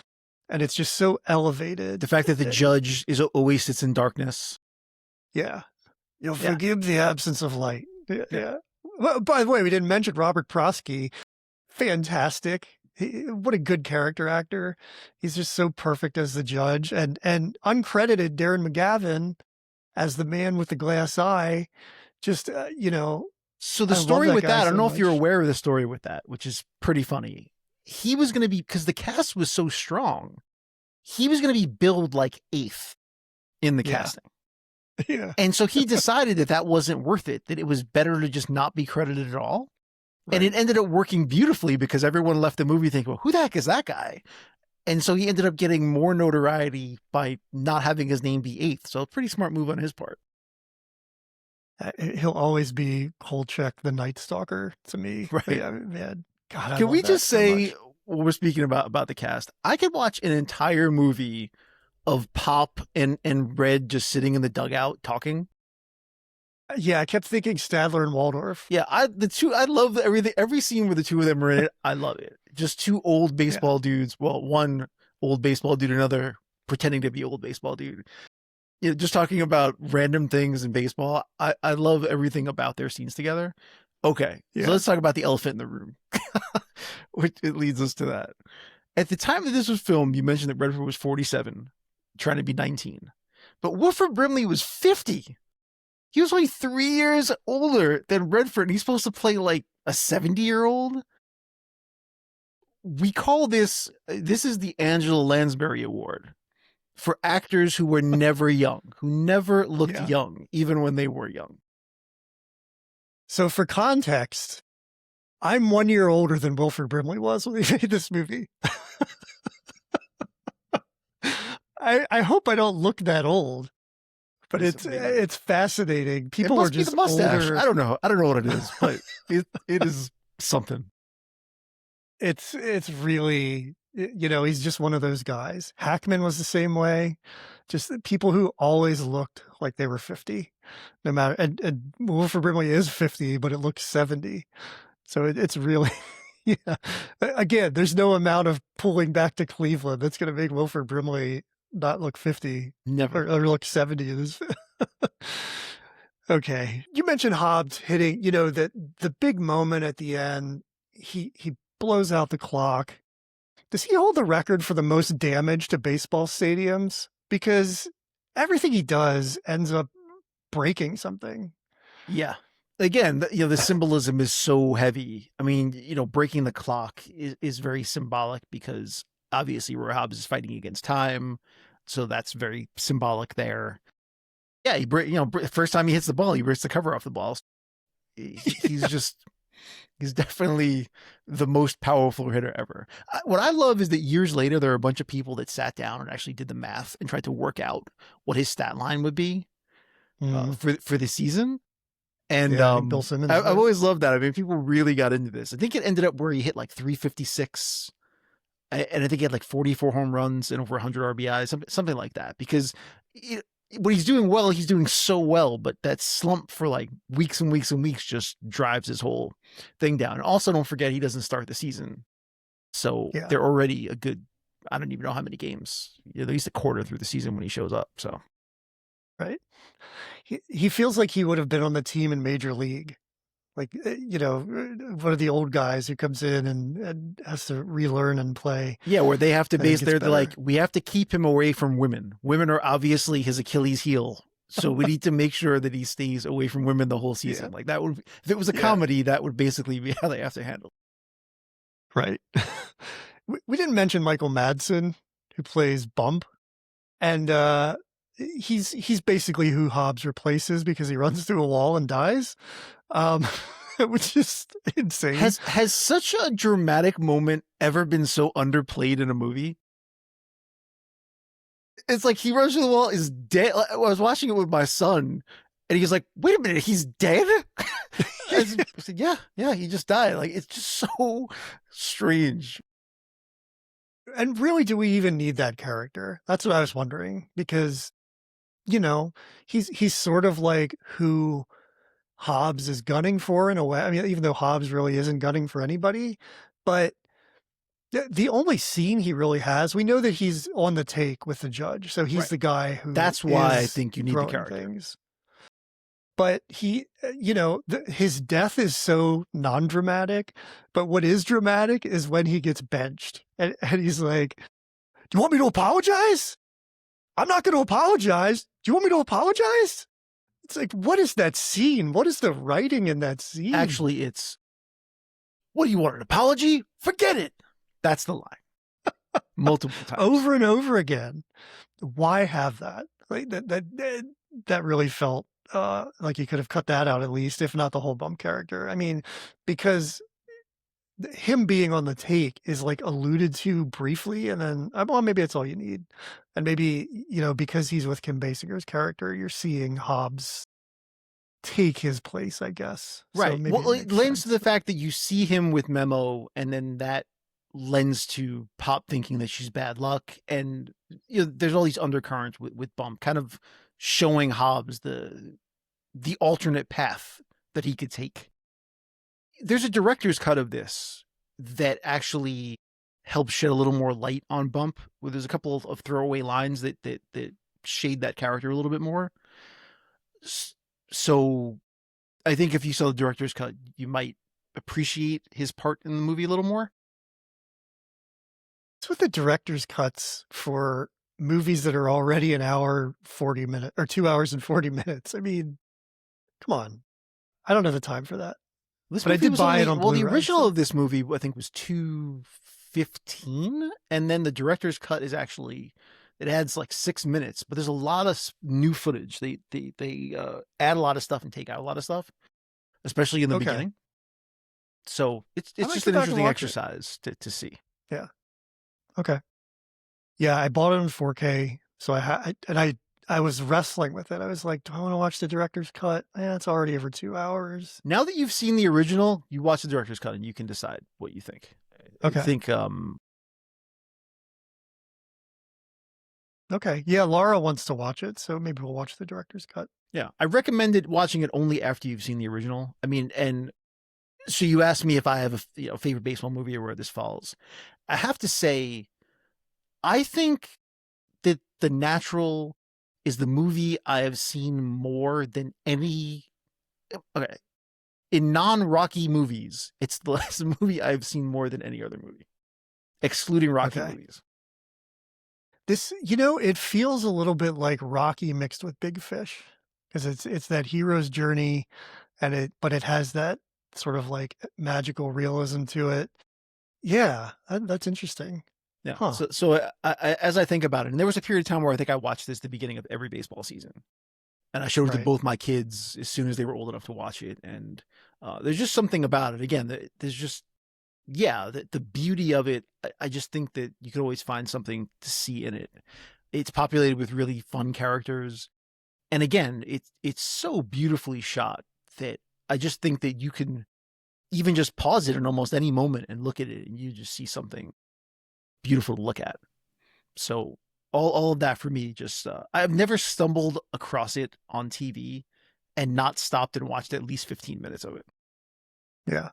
and it's just so The elevated. fact that the judge is always sits in darkness. Yeah, you'll Yeah, forgive the absence of light. Yeah, yeah. yeah. Well, by the way, we didn't mention Robert Prosky. Fantastic. What a good character actor. He's just so perfect as the judge, and uncredited Darren McGavin as the man with the glass eye. Just So the I love story that with guy that, I don't so know if you're much. aware of the story with that, which is pretty funny. He was going to be, because the cast was so strong, he was going to be billed like eighth in the Yeah, casting. yeah, And so he decided that that wasn't worth it, that it was better to just not be credited at all. And it right. ended up working beautifully because everyone left the movie thinking, well, who the heck is that guy? And so he ended up getting more notoriety by not having his name be eighth. So a pretty smart move on his part. He'll always be Kolchak the Night Stalker to me. But Right. yeah, man, God, I Can love we that just so say, much. when we're speaking about the cast, I could watch an entire movie of Pop and Red just sitting in the dugout talking. Yeah, I kept thinking Stadler and Waldorf. Yeah, I love everything, every scene where the two of them are in it. I love it. Just two old Yeah, baseball dudes. Well, one old baseball dude, another pretending to be old baseball dude. You know, just talking about random things in baseball. I love everything about their scenes together. Okay, so yeah. let's talk about the elephant in the room, which it leads us to that. At the time that this was filmed, you mentioned that Redford was 47, trying to be 19, but Wilford Brimley was 50. He was only 3 years older than Redford, and he's supposed to play like a 70-year-old. We call this is the Angela Lansbury Award for actors who were never young, who never looked Yeah. young, even when they were young. So for context, I'm 1 year older than Wilford Brimley was when he made this movie. I hope I don't look that old, but This maybe it's fascinating. it People are must be the just mustache. older. I don't know what it is, but it is something. It's really he's just one of those guys. Hackman was the same way. Just people who always looked like they were 50, no matter. And Wilford Brimley is 50, but it looks 70. So it's really, yeah. Again, there's no amount of pulling back to Cleveland that's going to make Wilford Brimley not look 50 Never. or look 70 in this. Okay. You mentioned Hobbs hitting, that the big moment at the end, he blows out the clock. Does he hold the record for the most damage to baseball stadiums? Because everything he does ends up breaking something. Yeah. Again, the symbolism is so heavy. I mean, breaking the clock is very symbolic because obviously Roy Hobbs is fighting against time. So that's very symbolic there. Yeah, first time he hits the ball, he breaks the cover off the ball. He's he's definitely the most powerful hitter ever. What I love is that years later, there are a bunch of people that sat down and actually did the math and tried to work out what his stat line would be Mm, for the season. And yeah, I think Bill Simmons I've did. always loved that. I mean, people really got into this. I think it ended up where he hit like 356, and I think he had like 44 home runs and over 100 RBIs, something like that. Because when he's doing well, he's doing so well, but that slump for like weeks and weeks and weeks just drives his whole thing down. And also, don't forget he doesn't start the season, so Yeah, they're already a good. I don't even know how many games. At least a quarter through the season when he shows up. So right. He feels like he would have been on the team in Major League. Like, one of the old guys who comes in and has to relearn and play yeah, where they have to and then base gets they're like, better. we have to keep him away from women. Women are obviously his Achilles heel. So we need to make sure that he stays away from women the whole Yeah. season. Like that would, if it was a Yeah. comedy, that would basically be how they have to handle Right. We didn't mention Michael Madsen, who plays Bump. And he's basically who Hobbs replaces because he runs through a wall and dies. Um, which is it. insane. Has such a dramatic moment ever been so underplayed in a movie? It's like he runs through the wall, is dead. I was watching it with my son, and he's like, "Wait a minute, he's dead." I said, yeah, he just died. Like it's just so strange. And really, do we even need that character? That's what I was wondering because, he's sort of like who Hobbs is gunning for in a way. I mean, even though Hobbs really isn't gunning for anybody, but the only scene he really has, we know that he's on the take with the judge. So he's Right. the guy who That's why I is think you need the throwing character. things. But he, his death is so non-dramatic. But what is dramatic is when he gets benched. And he's like, do you want me to apologize? I'm not going to apologize. Do you want me to apologize? It's like, what is that scene? What is the writing in that scene? Actually, it's, what do you want, an apology? Forget it. That's the line. Multiple times. Over and over again. Why have that? Like that really felt like you could have cut that out at least, if not the whole Bump character. I mean, because him being on the take is like alluded to briefly, and then well, maybe that's all you need. And maybe because he's with Kim Basinger's character, you're seeing Hobbs take his place, I guess. Right. So maybe Well, it it makes lends to sense. the fact that you see him with Memo, and then that lends to Pop thinking that she's bad luck, and there's all these undercurrents with Bump, kind of showing Hobbs the alternate path that he could take. There's a director's cut of this that actually helps shed a little more light on Bump, where there's a couple of throwaway lines that shade that character a little bit more. So I think if you saw the director's cut, you might appreciate his part in the movie a little more. It's with the director's cuts for movies that are already an hour 40 minutes or 2 hours and 40 minutes. I mean, come on. I don't have the time for that. This But I movie did was buy only, it on well, the Blu-ray. original So. of this movie I think was 2:15, and then the director's cut is actually, it adds like 6 minutes, but there's a lot of new footage. They add a lot of stuff and take out a lot of stuff, especially in the Okay. beginning. So it's I might just go an back and interesting watch it. exercise to see. Yeah. Okay. Yeah, I bought it in 4K. So I was wrestling with it. I was like, do I want to watch the director's cut? It's already over 2 hours. Now that you've seen the original, you watch the director's cut and you can decide what you think. Okay. I think Okay. Yeah, Laura wants to watch it, so maybe we'll watch the director's cut. yeah, I recommended watching it only after you've seen the original. I mean, and so you asked me if I have a favorite baseball movie or where this falls. I have to say, I think that The Natural is the movie I have seen more than any. Okay, in non-Rocky movies, it's the last movie I've seen more than any other movie, excluding Rocky Okay. movies. This, it feels a little bit like Rocky mixed with Big Fish because it's that hero's journey, but it has that sort of like magical realism to it. Yeah, that's interesting. Yeah. Huh. So as I think about it, and there was a period of time where I think I watched this the beginning of every baseball season. and I showed it to Right. both my kids as soon as they were old enough to watch it. And there's just something about it. Again, there's just the beauty of it. I just think that you could always find something to see in it. It's populated with really fun characters, and again, it's so beautifully shot that I just think that you can even just pause it in almost any moment and look at it, and you just see something beautiful to look at. So all of that for me, just I've never stumbled across it on TV and not stopped and watched at least 15 minutes of it. Yeah.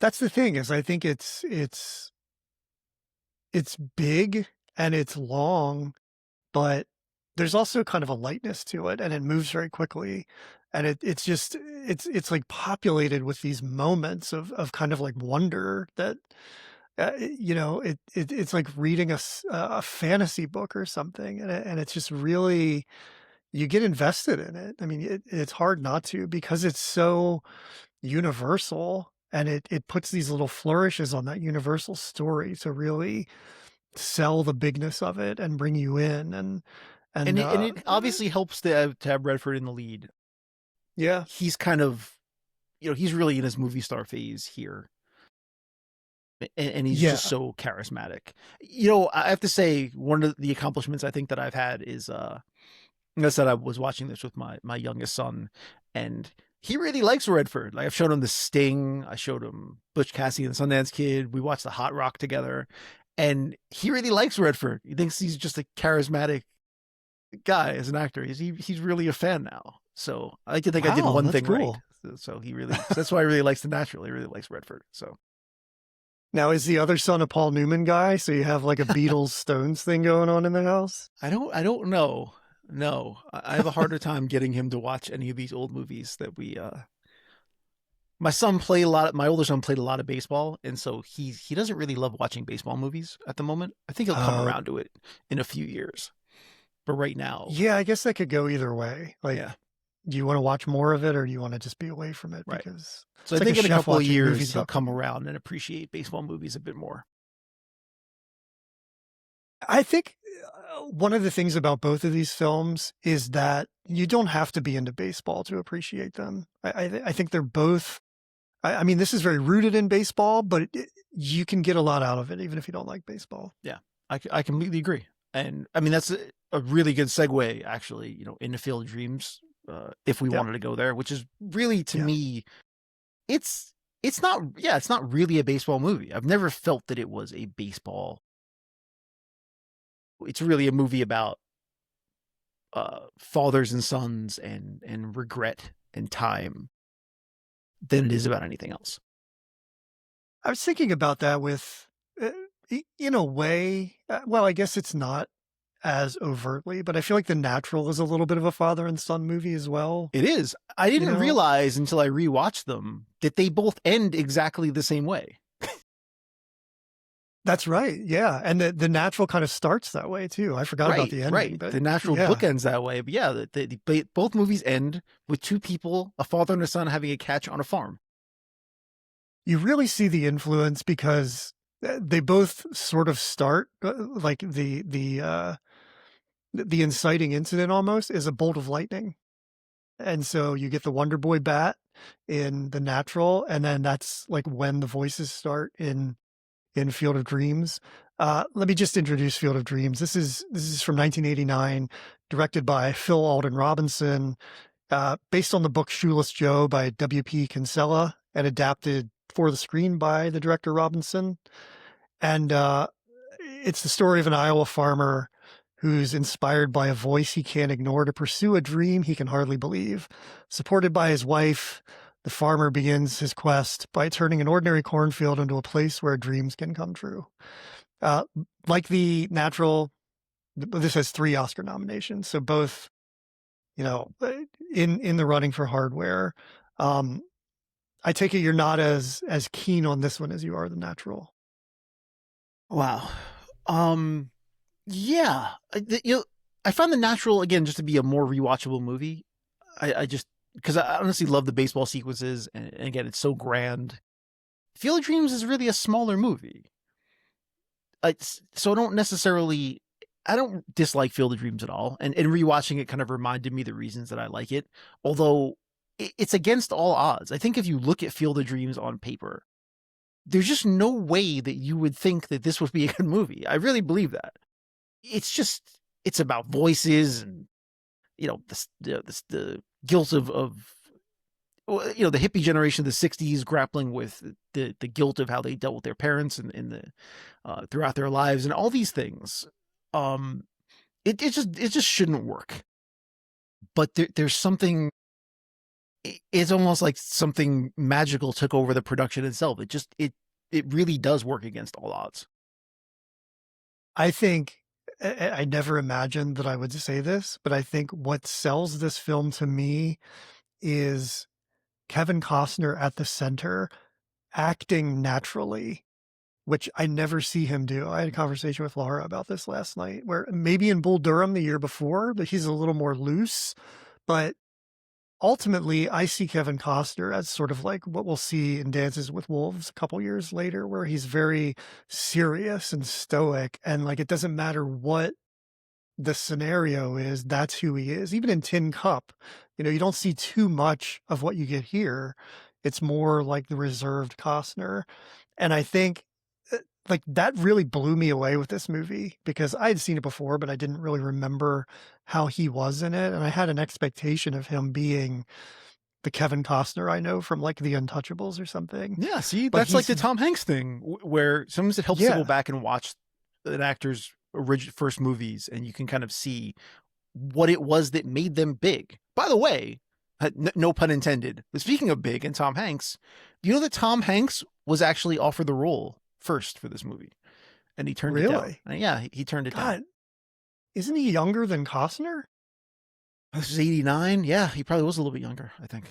That's the thing is I think it's big and it's long, but there's also kind of a lightness to it and it moves very quickly. And it's just it's like populated with these moments of kind of like wonder that it's like reading a fantasy book or something, and it's just really you get invested in it. I mean, it's hard not to because it's so universal, and it puts these little flourishes on that universal story to really sell the bigness of it and bring you in, and And it obviously helps to have Redford in the lead. yeah, He's kind of, he's really in his movie star phase here, and he's just yeah, so charismatic. I have to say, one of the accomplishments I think that I've had is, like I said, I was watching this with my youngest son, and he really likes Redford. Like I've shown him The Sting, I showed him Butch Cassidy and the Sundance Kid. We watched The Hot Rock together, and he really likes Redford. He thinks he's just a charismatic guy as an actor. He's really a fan now. So I like to think I did wow, one that's thing right. cool. So that's why he really likes The Natural. He really likes Redford. So Now, is the other son a Paul Newman guy? So you have like a Beatles Stones thing going on in the house? I don't know. No, I have a harder time getting him to watch any of these old movies that we. My son played a lot. My older son played a lot of baseball, and so he doesn't really love watching baseball movies at the moment. I think he'll come Uh, around to it in a few years, but right now, yeah, I guess that could go either way. Like, yeah, do you want to watch more of it or do you want to just be away from it? right. Because So it's I like a think in a chef couple of watching years movies he'll about come cooking. around and appreciate baseball movies a bit more. I think one of the things about both of these films is that you don't have to be into baseball to appreciate them. I think they're both. I mean, this is very rooted in baseball, but you can get a lot out of it even if you don't like baseball. Yeah, I completely agree. And I mean, that's a really good segue, actually, into Field of Dreams, if we Yep. wanted to go there, which is really, to Yeah. me, it's, it's not really a baseball movie. I've never felt that it was a baseball. It's really a movie about fathers and sons and regret and time than it is about anything else. I was thinking about that with, uh, in a way, well, I guess it's not as overtly, but I feel like The Natural is a little bit of a father and son movie as well. It is. I You didn't know, realize until I rewatched them that they both end exactly the same way. that's right. Yeah. And the Natural kind of starts that way too. I forgot about Right, the ending, right. but The Natural yeah, bookends that way, but yeah, both movies end with two people, a father and a son, having a catch on a farm. you really see the influence because they both sort of start like the inciting incident almost is a bolt of lightning. And so you get the Wonder Boy bat in The Natural, and then that's like when the voices start in Field of Dreams. Let me just introduce Field of Dreams. This is from 1989, directed by Phil Alden Robinson, based on the book Shoeless Joe by W.P. Kinsella, and adapted for the screen by the director Robinson. And it's the story of an Iowa farmer who's inspired by a voice he can't ignore to pursue a dream he can hardly believe. Supported by his wife, the farmer begins his quest by turning an ordinary cornfield into a place where dreams can come true. Uh, like The Natural, this has 3 Oscar nominations, so both, you know, in the running for hardware. Um, I take it you're not as keen on this one as you are The Natural. Wow. Um, yeah. I found The Natural again just to be a more rewatchable movie. I just because I honestly love the baseball sequences, and again, it's so grand. Field of Dreams is really a smaller movie. So I don't necessarily I don't dislike Field of Dreams at all, and rewatching it kind of reminded me the reasons that I like it. Although it's against all odds. I think if you look at Field of Dreams on paper, there's just no way that you would think that this would be a good movie. I really believe that. It's just it's about voices and the guilt of the hippie generation of the 60s grappling with the guilt of how they dealt with their parents and in the throughout their lives and all these things. It just shouldn't work. But there's something. It's almost like something magical took over the production itself. It really does work against all odds. I think I never imagined that I would say this, but I think what sells this film to me is Kevin Costner at the center acting naturally, which I never see him do. I had a conversation with Laura about this last night, where maybe in Bull Durham the year before, but he's a little more loose. But ultimately, I see Kevin Costner as sort of like what we'll see in Dances with Wolves a couple years later, where he's very serious and stoic, and like it doesn't matter what the scenario is, that's who he is. Even in Tin Cup, you don't see too much of what you get here. It's more like the reserved Costner. And I think like that really blew me away with this movie because I had seen it before, but I didn't really remember how he was in it. And I had an expectation of him being the Kevin Costner I know from like The Untouchables or something. Yeah, see, But that's like the he's, Tom Hanks thing, where sometimes it helps to go yeah, back and watch an actor's first movies, and you can kind of see what it was that made them big. By the way, no pun intended. But speaking of big and Tom Hanks, do you know that Tom Hanks was actually offered the role first for this movie, and he turned it down? really. And yeah, he turned it down. God, isn't he younger than Costner? This is 89. Yeah, he probably was a little bit younger, I think.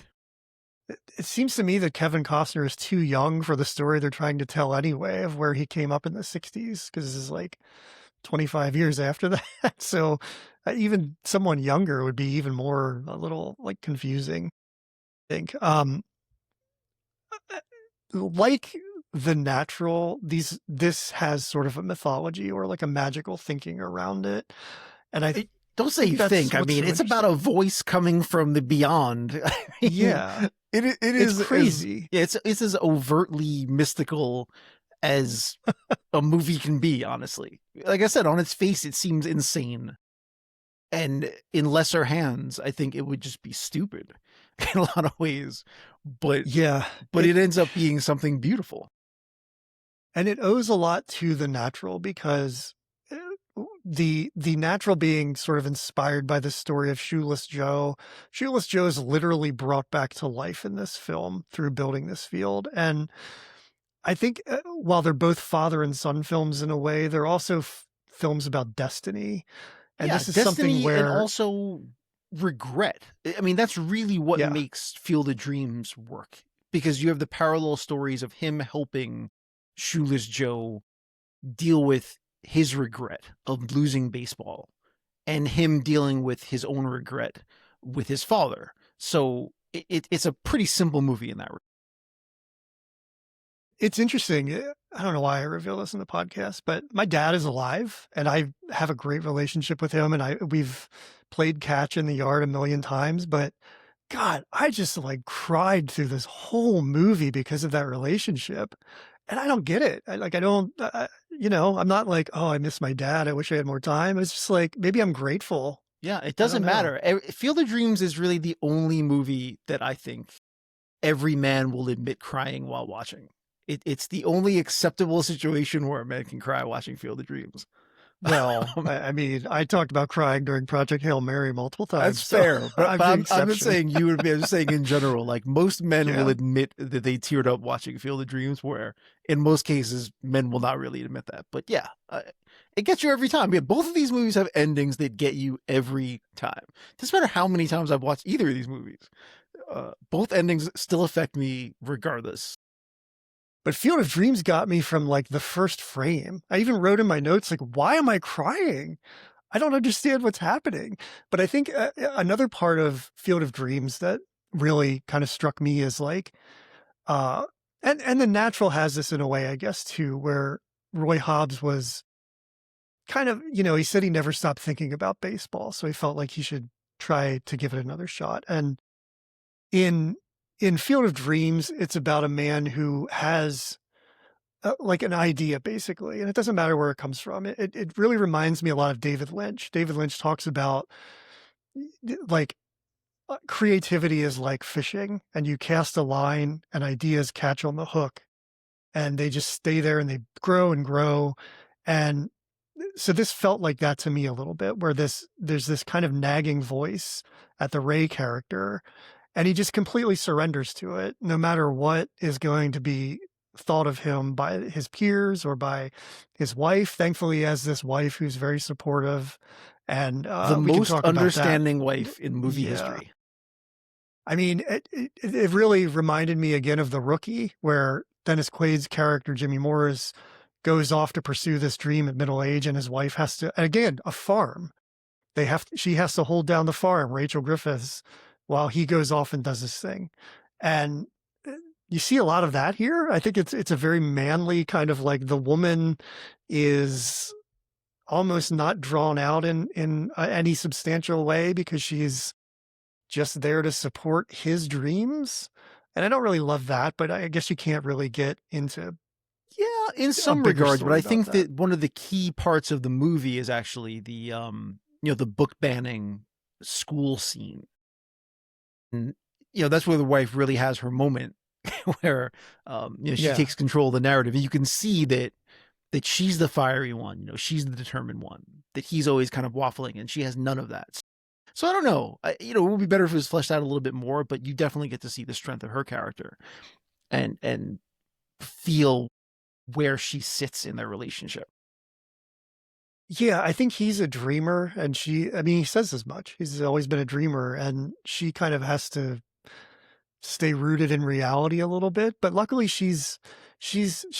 It seems to me that Kevin Costner is too young for the story they're trying to tell anyway of where he came up in the 60s, because this is like 25 years after that. So even someone younger would be even more a little like confusing, I think. Like The Natural, this has sort of a mythology or like a magical thinking around it. And I Don't say you that's think. I what's mean, so it's about a voice coming from the beyond. I mean, yeah, it it's is crazy. it's as overtly mystical as a movie can be. Honestly, like I said, on its face, it seems insane, and in lesser hands, I think it would just be stupid in a lot of ways. But Yeah, it ends up being something beautiful. and it owes a lot to The Natural because the Natural being sort of inspired by the story of Shoeless Joe. Shoeless Joe is literally brought back to life in this film through building this field. And I think while they're both father and son films in a way, they're also films about destiny. And Yeah, this is something destiny and where, also regret. I mean, that's really what yeah, makes Field of Dreams work, because you have the parallel stories of him helping Shoeless Joe deal with his regret of losing baseball and him dealing with his own regret with his father. So it's a pretty simple movie in that regard. it's interesting. I don't know why I reveal this in the podcast, but my dad is alive and I have a great relationship with him. And we've played catch in the yard a million times, but God, I just like cried through this whole movie because of that relationship. And I don't get it. I don't, I'm not like, oh, I miss my dad. I wish I had more time. It's just like, maybe I'm grateful. Yeah, it I don't doesn't know. matter. Field of Dreams is really the only movie that I think every man will admit crying while watching. It's the only acceptable situation where a man can cry watching Field of Dreams. Well, I mean, I talked about crying during Project Hail Mary multiple That's times. So fair, but, I'm the I'm not exception. saying you would be. I'm just saying in general, like most men will Yeah. admit that they teared up watching Field of Dreams, where in most cases men will not really admit that. But yeah, it gets you every time. Yeah, both of these movies have endings that get you every time. Doesn't matter how many times I've watched either of these movies. Both endings still affect me regardless. But Field of Dreams got me from like the first frame. I even wrote in my notes, like, why am I crying? I don't understand what's happening. But I think another part of Field of Dreams that really kind of struck me is like, uh, and The Natural has this in a way, I guess, too, where Roy Hobbs was kind of, he said he never stopped thinking about baseball, so he felt like he should try to give it another shot. And in Field of Dreams, it's about a man who has like an idea basically, and it doesn't matter where it comes from. It really reminds me a lot of David Lynch. David Lynch talks about like creativity is like fishing, and you cast a line, and ideas catch on the hook, and they just stay there, and they grow and grow. And so this felt like that to me a little bit, where there's this kind of nagging voice at the Ray character, and he just completely surrenders to it, no matter what is going to be thought of him by his peers or by his wife. Thankfully, he has this wife who's very supportive, and The we can most talk about that. understanding wife in movie Yeah. history. I mean, it really reminded me again of The Rookie, where Dennis Quaid's character, Jimmy Morris, goes off to pursue this dream at middle age, and his wife has to, and again, a farm. She has to hold down the farm, Rachel Griffiths, while he goes off and does this thing. And you see a lot of that here. I think it's a very manly kind of, like, the woman is almost not drawn out in any substantial way, because she's just there to support his dreams. And I don't really love that, but I guess you can't really get into Yeah, in a some bigger regards, but story I about think that. that one of the key parts of the movie is actually the the book banning school scene. And that's where the wife really has her moment where she Yeah. takes control of the narrative. And you can see that she's the fiery one, she's the determined one, that he's always kind of waffling, and she has none of that. So I don't know. It would be better if it was fleshed out a little bit more, but you definitely get to see the strength of her character and feel where she sits in their relationship. Yeah, I think he's a dreamer, and I mean, he says as much. He's always been a dreamer, and she kind of has to stay rooted in reality a little bit. But luckily she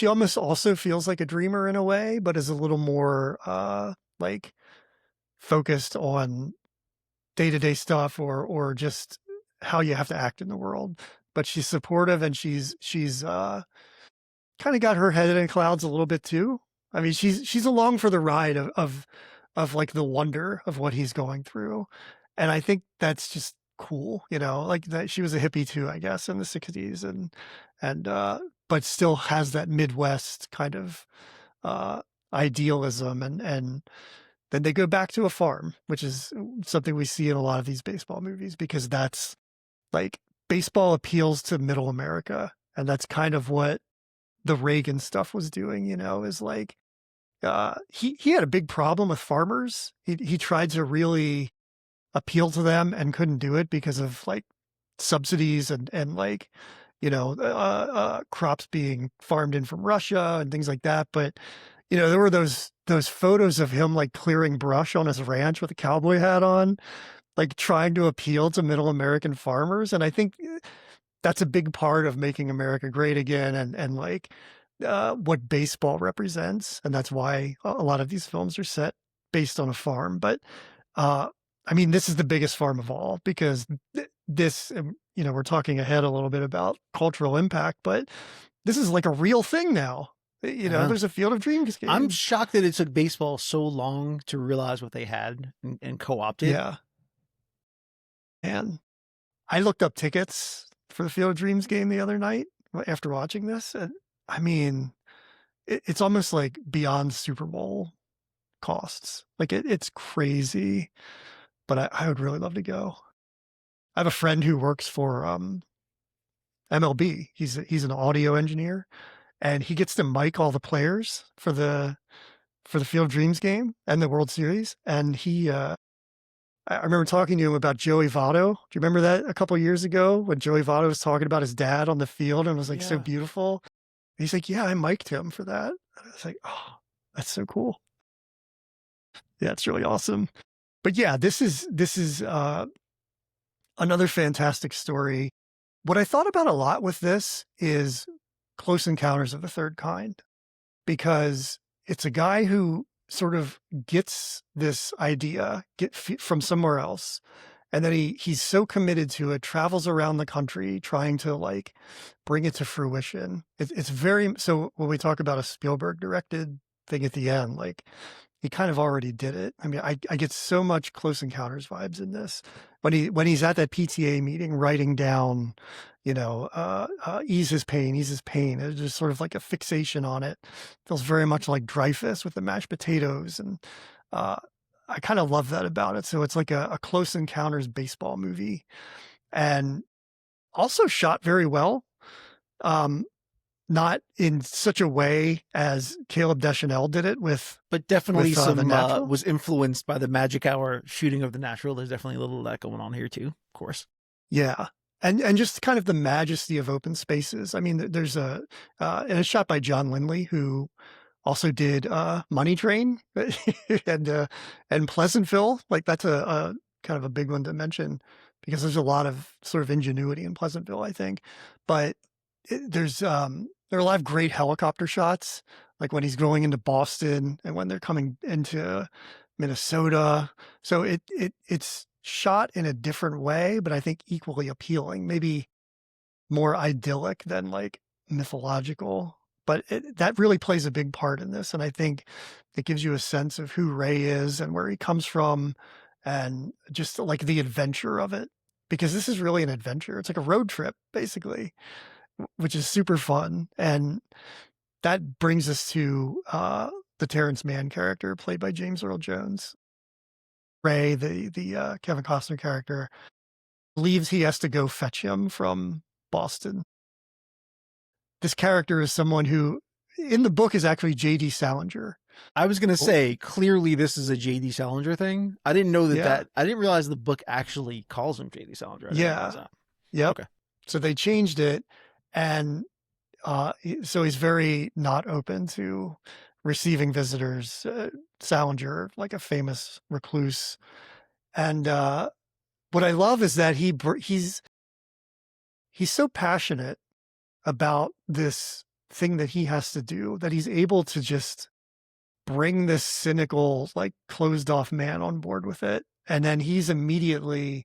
almost also feels like a dreamer in a way, but is a little more like focused on day-to-day stuff, or just how you have to act in the world. But she's supportive, and she's kind of got her head in clouds a little bit too. I mean, she's along for the ride of like the wonder of what he's going through. And I think that's just cool, like that she was a hippie too, I guess, in the 60s, and but still has that Midwest kind of uh idealism, and then they go back to a farm, which is something we see in a lot of these baseball movies, because that's like baseball appeals to middle America. And that's kind of what the Reagan stuff was doing, is like, he had a big problem with farmers. He tried to really appeal to them and couldn't do it because of like subsidies, and like, crops being farmed in from Russia and things like that. But, there were those photos of him like clearing brush on his ranch with a cowboy hat on, like trying to appeal to middle American farmers. And I think that's a big part of making America great again, and like what baseball represents. And that's why a lot of these films are set based on a farm. But uh, I mean, this is the biggest farm of all, because this, we're talking ahead a little bit about cultural impact, but this is like a real thing now. Uh-huh. There's a Field of Dreams game. I'm shocked that it took baseball so long to realize what they had and co-opt it. Yeah. And I looked up tickets for the Field of Dreams game the other night after watching this. And I mean, it's almost like beyond Super Bowl costs. Like it's crazy, but I would really love to go. I have a friend who works for MLB. He's an audio engineer, and he gets to mic all the players for the Field of Dreams game and the World Series. And I remember talking to him about Joey Votto. Do you remember that a couple of years ago when Joey Votto was talking about his dad on the field, and it was like so Yeah. beautiful? He's like, yeah, I mic'd him for that. I was like, oh, that's so cool. Yeah, it's really awesome. But yeah, this is another fantastic story. What I thought about a lot with this is Close Encounters of the Third Kind, because it's a guy who sort of gets this idea from somewhere else, and then he's so committed to it, travels around the country trying to like bring it to fruition. It's very, so when we talk about a Spielberg directed thing at the end, like he kind of already did it. I mean, I get so much Close Encounters vibes in this. When he's at that PTA meeting writing down, ease his pain, ease his pain. It's just sort of like a fixation on it. Feels very much like Dreyfus with the mashed potatoes. And uh, I kind of love that about it. So it's like a Close Encounters baseball movie, and also shot very well. Um, Not in such a way as Caleb Deschanel did it But definitely The some Natural. was influenced by the Magic Hour shooting of The Natural. There's definitely a little of that going on here too, of course. Yeah. And just kind of the majesty of open spaces. I mean, there's and it's shot by John Lindley, who also did Money Train and and Pleasantville. Like that's a kind of a big one to mention because there's a lot of sort of ingenuity in Pleasantville, I think. But there are a lot of great helicopter shots, like when he's going into Boston and when they're coming into Minnesota. So it's shot in a different way, but I think equally appealing, maybe more idyllic than like mythological. But that really plays a big part in this. And I think it gives you a sense of who Ray is and where he comes from and just like the adventure of it. Because this is really an adventure. It's like a road trip, basically, which is super fun. And that brings us to the Terrence Mann character played by James Earl Jones. Ray, the Kevin Costner character, believes he has to go fetch him from Boston. This character is someone who, in the book, is actually J.D. Salinger. I was going to say, clearly this is a J.D. Salinger thing. I didn't know Yeah. I didn't realize the book actually calls him J.D. Salinger. I didn't realize Yeah. that. Yep. Okay. So they changed it, and so he's very not open to receiving visitors. Salinger, like a famous recluse, and what I love is that he's so passionate about this thing that he has to do that he's able to just bring this cynical, like closed off man on board with it, and then he's immediately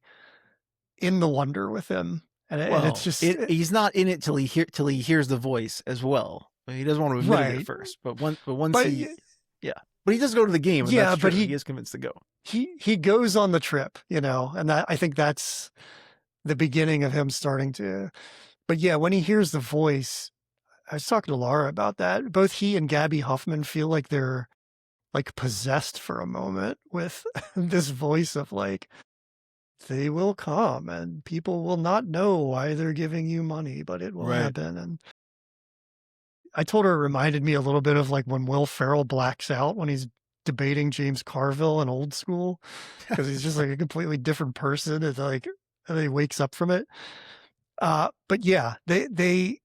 in the wonder with him, and it's Well, just he's not in it till he hears the voice as well. I mean, he doesn't want to admit it at right. first, but once But he, yeah, but he does go to the game, and yeah, that's but true. He is convinced to go. he goes on the trip, and that I think that's the beginning of him starting to. But yeah, when he hears the voice, I was talking to Laura about that. Both he and Gabby Huffman feel like they're like possessed for a moment with this voice of like, they will come and people will not know why they're giving you money, but it will Right. happen. And I told her it reminded me a little bit of like when Will Ferrell blacks out when he's debating James Carville in Old School, because he's just like a completely different person. It's like, and he wakes up from it. But yeah, they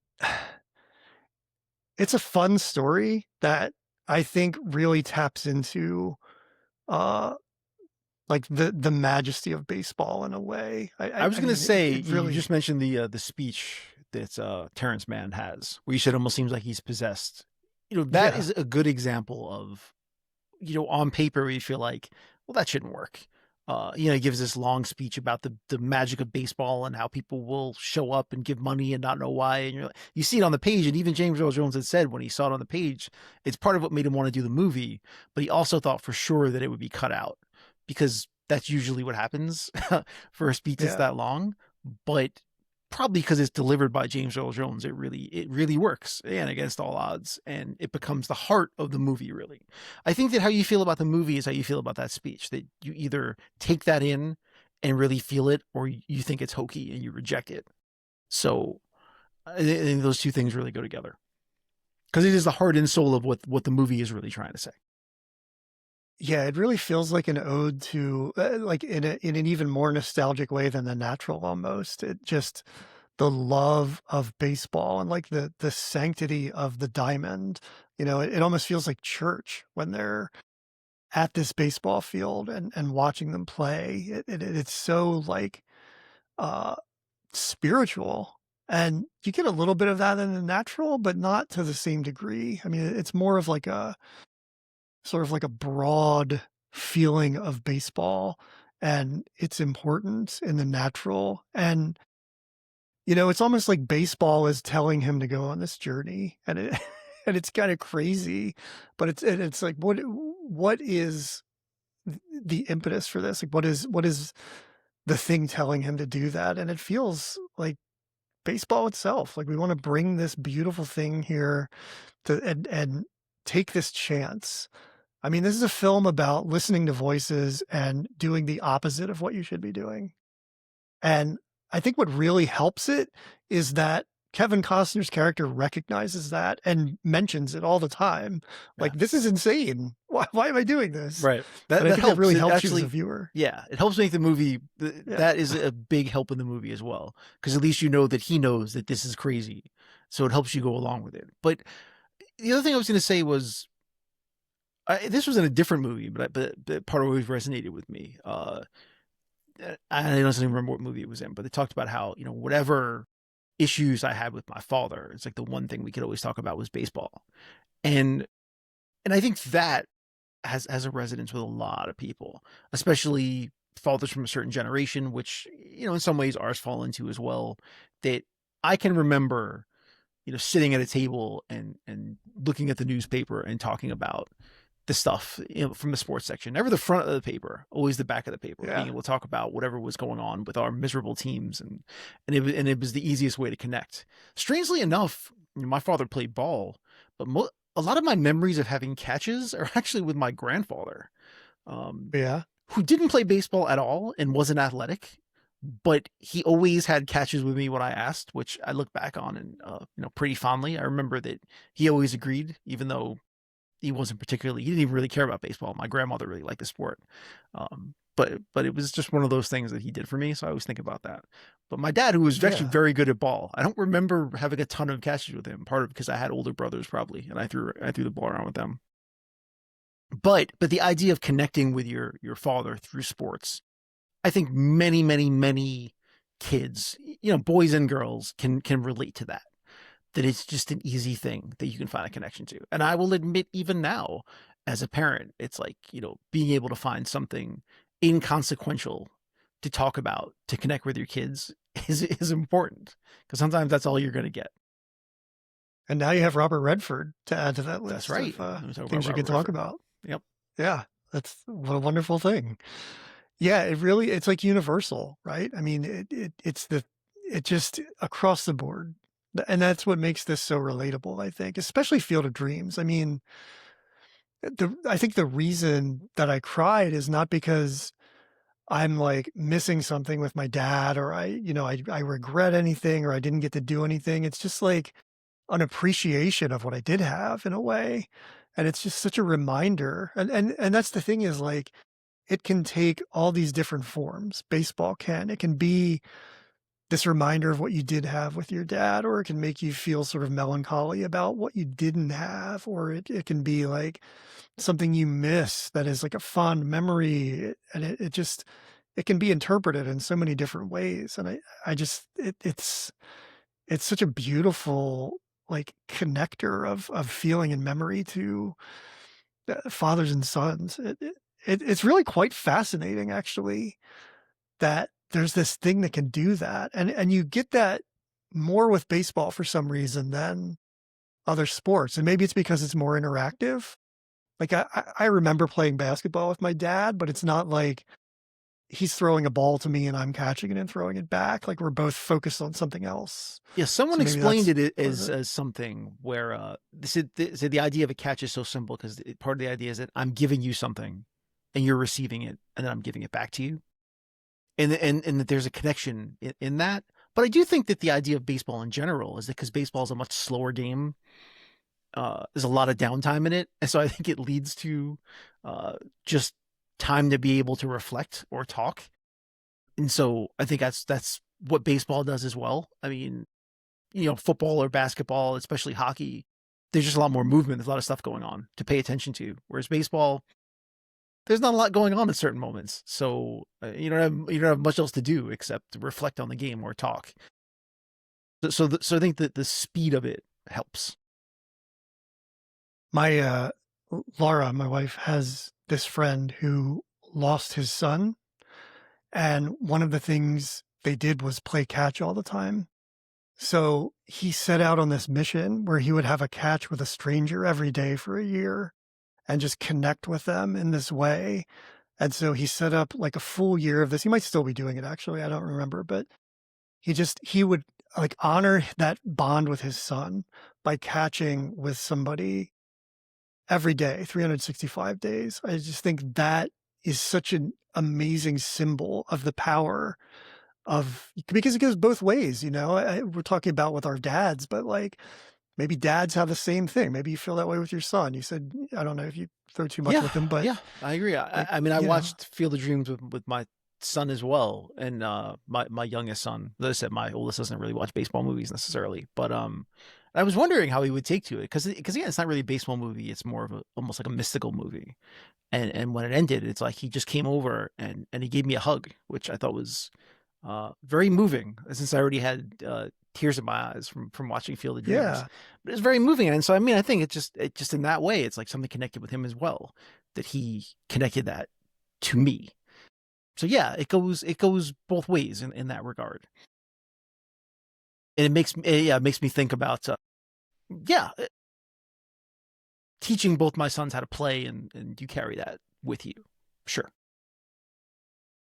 it's a fun story that I think really taps into uh like the majesty of baseball in a way. I was I going to mean, say, it you really, just mentioned the speech that Terrence Mann has, where you said it almost seems like he's possessed. That yeah, is a good example of, on paper, where you feel like, well, that shouldn't work. He gives this long speech about the magic of baseball and how people will show up and give money and not know why. And you see it on the page. And even James Earl Jones had said when he saw it on the page, it's part of what made him want to do the movie. But he also thought for sure that it would be cut out, because that's usually what happens for a speech that's yeah. that long. But probably because it's delivered by James Earl Jones, it really works, and against all odds, and it becomes the heart of the movie. Really, I think that how you feel about the movie is how you feel about that speech. That you either take that in and really feel it, or you think it's hokey and you reject it. So I think those two things really go together, because it is the heart and soul of what the movie is really trying to say. Yeah, it really feels like an ode to like in an even more nostalgic way than The Natural almost. It just the love of baseball and like the sanctity of the diamond. It almost feels like church when they're at this baseball field and watching them play. It's so like uh spiritual. And you get a little bit of that in The Natural, but not to the same degree. I mean, it's more of like a sort of like a broad feeling of baseball and its importance in The Natural. And, it's almost like baseball is telling him to go on this journey, and it and it's kind of crazy, but it's like, what is the impetus for this? Like, what is the thing telling him to do that? And it feels like baseball itself. Like we want to bring this beautiful thing here to and take this chance. I mean, this is a film about listening to voices and doing the opposite of what you should be doing. And I think what really helps it is that Kevin Costner's character recognizes that and mentions it all the time. Yeah. Like, this is insane. Why am I doing this? Right. That And I that think that helps. really It helps you as actually, a viewer. yeah, it helps make the movie. Yeah. That is a big help in the movie as well, because at least you know that he knows that this is crazy, so it helps you go along with it. But the other thing I was going to say was, this was in a different movie, but part of what resonated with me. I don't even remember what movie it was in, but they talked about how, whatever issues I had with my father, it's like the one thing we could always talk about was baseball, and I think that has a resonance with a lot of people, especially fathers from a certain generation, which, in some ways ours fall into as well. That I can remember, sitting at a table and looking at the newspaper and talking about the stuff, from the sports section, never the front of the paper, always the back of the paper, being Yeah. able to talk about whatever was going on with our miserable teams. And it was the easiest way to connect. Strangely enough, my father played ball, but a lot of my memories of having catches are actually with my grandfather, um, Yeah. who didn't play baseball at all and wasn't athletic, but he always had catches with me when I asked, which I look back on and, pretty fondly. I remember that he always agreed, even though he didn't even really care about baseball. My grandmother really liked the sport. But it was just one of those things that he did for me. So I always think about that. But my dad, who was actually Yeah. very good at ball, I don't remember having a ton of catches with him, part of because I had older brothers probably, and I threw the ball around with them. But the idea of connecting with your father through sports, I think many, many, many kids, boys and girls can relate to that. That it's just an easy thing that you can find a connection to. And I will admit, even now, as a parent, it's like, being able to find something inconsequential to talk about, to connect with your kids is important, because sometimes that's all you're going to get. And now you have Robert Redford to add to that That's list right. of Let me talk about things you can Robert talk Redford. about. Yep. Yeah. That's what a wonderful thing. Yeah, it's like universal, right? I mean, it just across the board. And that's what makes this so relatable, I think, especially Field of Dreams. I mean, I think the reason that I cried is not because I'm like missing something with my dad or I regret anything or I didn't get to do anything. It's just like an appreciation of what I did have in a way. And it's just such a reminder. And that's the thing is like it can take all these different forms. Baseball can. It can be this reminder of what you did have with your dad, or it can make you feel sort of melancholy about what you didn't have, or it can be like something you miss that is like a fond memory. And it just it can be interpreted in so many different ways. And I just it's such a beautiful like connector of feeling and memory to fathers and sons. It's really quite fascinating, actually, that there's this thing that can do that, and you get that more with baseball for some reason than other sports, and maybe it's because it's more interactive. Like I remember playing basketball with my dad, but it's not like he's throwing a ball to me and I'm catching it and throwing it back. Like we're both focused on something else. Yeah, someone So maybe explained that's it part of as it. something where, they said the idea of a catch is so simple because part of the idea is that I'm giving you something and you're receiving it, and then I'm giving it back to you, and that there's a connection in that. But I do think that the idea of baseball in general is that because baseball is a much slower game, there's a lot of downtime in it, and so I think it leads to, just time to be able to reflect or talk. And so I think that's what baseball does as well. I mean, football or basketball, especially hockey, there's just a lot more movement. There's a lot of stuff going on to pay attention to. Whereas baseball, there's not a lot going on at certain moments. So, you don't have much else to do except to reflect on the game or talk. So I think that the speed of it helps. My Laura, my wife, has this friend who lost his son, and one of the things they did was play catch all the time. So he set out on this mission where he would have a catch with a stranger every day for a year. and just connect with them in this way. And so he set up like a full year of this. He might still be doing it actually, I don't remember, but he would like honor that bond with his son by catching with somebody every day, 365 days. I just think that is such an amazing symbol of the power of, because it goes both ways, you know. We're talking about with our dads, but like maybe dads have the same thing. Maybe you feel that way with your son. You said, I don't know if you throw too much Yeah, with him, but yeah, I agree. like, I mean, I you know, watched Field of Dreams with my son as well, and my youngest son. As I said, my oldest doesn't really watch baseball movies necessarily, but I was wondering how he would take to it because yeah, it's not really a baseball movie. It's more of a almost like a mystical movie. And when it ended, it's like he just came over and he gave me a hug, which I thought was very moving. Since I already had tears in my eyes from watching Field of Dreams, yeah, but it's very moving. And so I mean, I think it just in that way, it's like something connected with him as well, that he connected that to me. So yeah, it goes both ways in that regard, and it makes me think about yeah, teaching both my sons how to play, and you carry that with you, sure.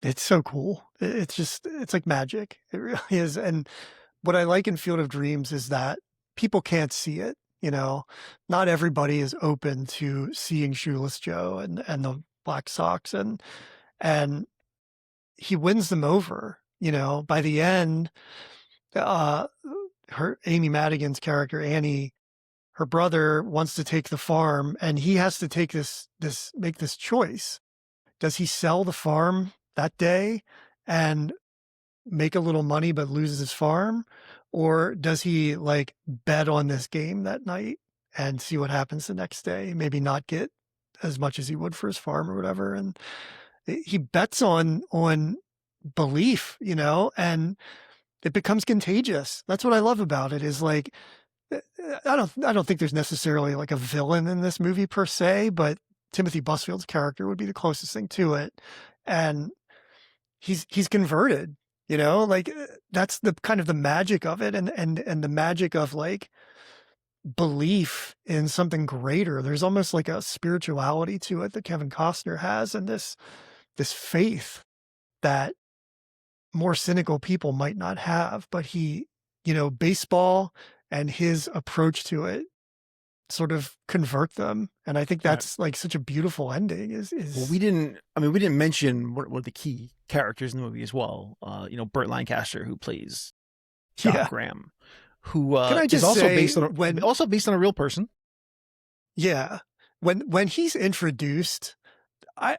it's so cool. It's just, it's like magic. It really is. And what I like in Field of Dreams is that people can't see it. You know, not everybody is open to seeing Shoeless Joe and the Black Sox, and he wins them over. You know, by the end, uh, her Amy Madigan's character Annie, her brother wants to take the farm, and he has to take this make this choice. Does he sell the farm that day and make a little money but loses his farm? Or does he like bet on this game that night and see what happens the next day? Maybe not get as much as he would for his farm or whatever. And he bets on belief, you know, and it becomes contagious. That's what I love about it is like, I don't think there's necessarily like a villain in this movie per se, but Timothy Busfield's character would be the closest thing to it. And he's converted, you know, like that's the kind of the magic of it, and the magic of like belief in something greater. There's almost like a spirituality to it that Kevin Costner has, and this faith that more cynical people might not have. But he, you know, baseball and his approach to it sort of convert them. And I think Right. that's like such a beautiful ending Well, is we didn't. I mean, we didn't mention one of the key characters in the movie as well. You know, Burt Lancaster, who plays Doc yeah. Graham, who Can I is just say when also based on a real person. yeah, when he's introduced,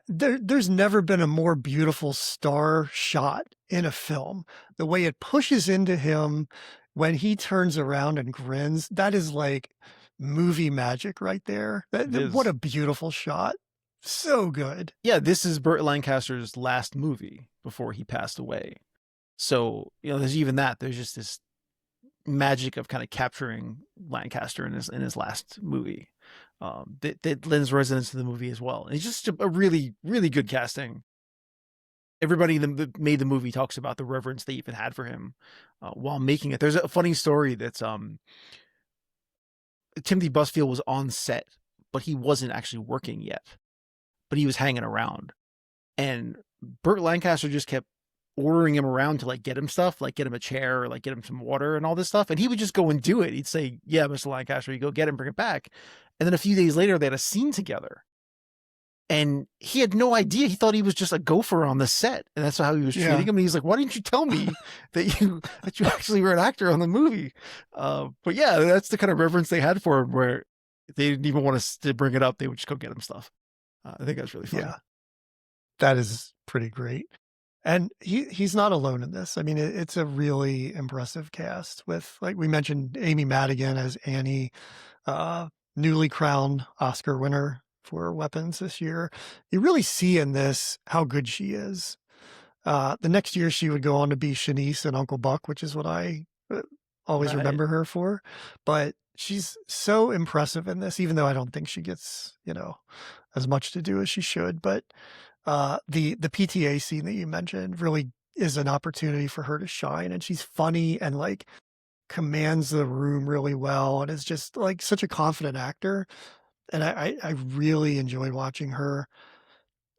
there's never been a more beautiful star shot in a film. The way it pushes into him when he turns around and grins, that is like movie magic right there. It What is. a beautiful shot. So good. Yeah, this is Burt Lancaster's last movie before he passed away. So you know, there's even that. There's just this magic of kind of capturing Lancaster in his last movie. That lends resonance to the movie as well. And it's just a really, really good casting. Everybody that made the movie talks about the reverence they even had for him while making it. There's a funny story that's Timothy Busfield was on set, but he wasn't actually working yet. But he was hanging around, and Burt Lancaster just kept ordering him around to like get him stuff, like get him a chair or like get him some water and all this stuff. And he would just go and do it. He'd say, "Yeah, Mr. Lancaster, you go get him, bring it back." And then a few days later, they had a scene together. And he had no idea. He thought he was just a gopher on the set, and that's how he was Yeah. treating him. And he's like, "Why didn't you tell me that you actually were an actor on the movie?" But yeah, that's the kind of reverence they had for him, where they didn't even want us to bring it up. They would just go get him stuff. I think that's really funny. Yeah. That is pretty great. And he's not alone in this. I mean, it's a really impressive cast with, like we mentioned, Amy Madigan as Annie, uh, newly crowned Oscar winner for Weapons this year. You really see in this how good she is. The next year she would go on to be Shanice and Uncle Buck, which is what I always Right. remember her for. But she's so impressive in this, even though I don't think she gets, you know, as much to do as she should. But the PTA scene that you mentioned really is an opportunity for her to shine, and she's funny and like commands the room really well, and is just like such a confident actor. and I really enjoyed watching her.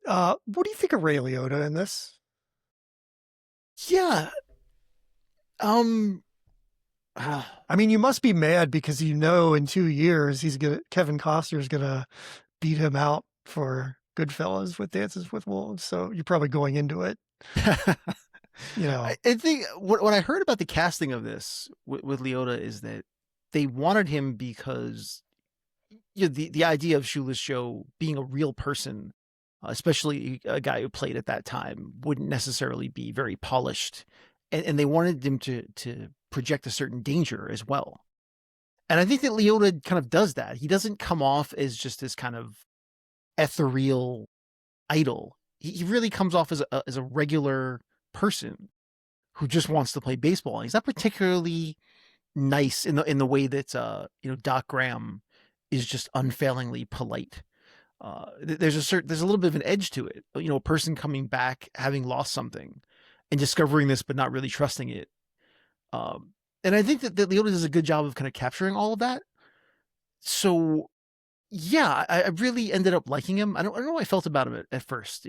What do you think of Ray Liotta in this? Yeah. Um. I mean, you must be mad because you know in 2 years Kevin Costner's gonna beat him out for Goodfellas with Dances with Wolves. So you're probably going into it, you know. I think what I heard about the casting of this with Leota is that they wanted him because the idea of Shoeless Joe being a real person, especially a guy who played at that time, wouldn't necessarily be very polished, and they wanted him to project a certain danger as well. And I think that Leota kind of does that. He doesn't come off as just this kind of ethereal idol. He really comes off as a regular person who just wants to play baseball. And he's not particularly nice in the way that Doc Graham is just unfailingly polite. There's a little bit of an edge to it. A person coming back having lost something and discovering this, but not really trusting it. And I think that Leota does a good job of kind of capturing all of that. So yeah, I really ended up liking him. I don't know how I felt about him at first.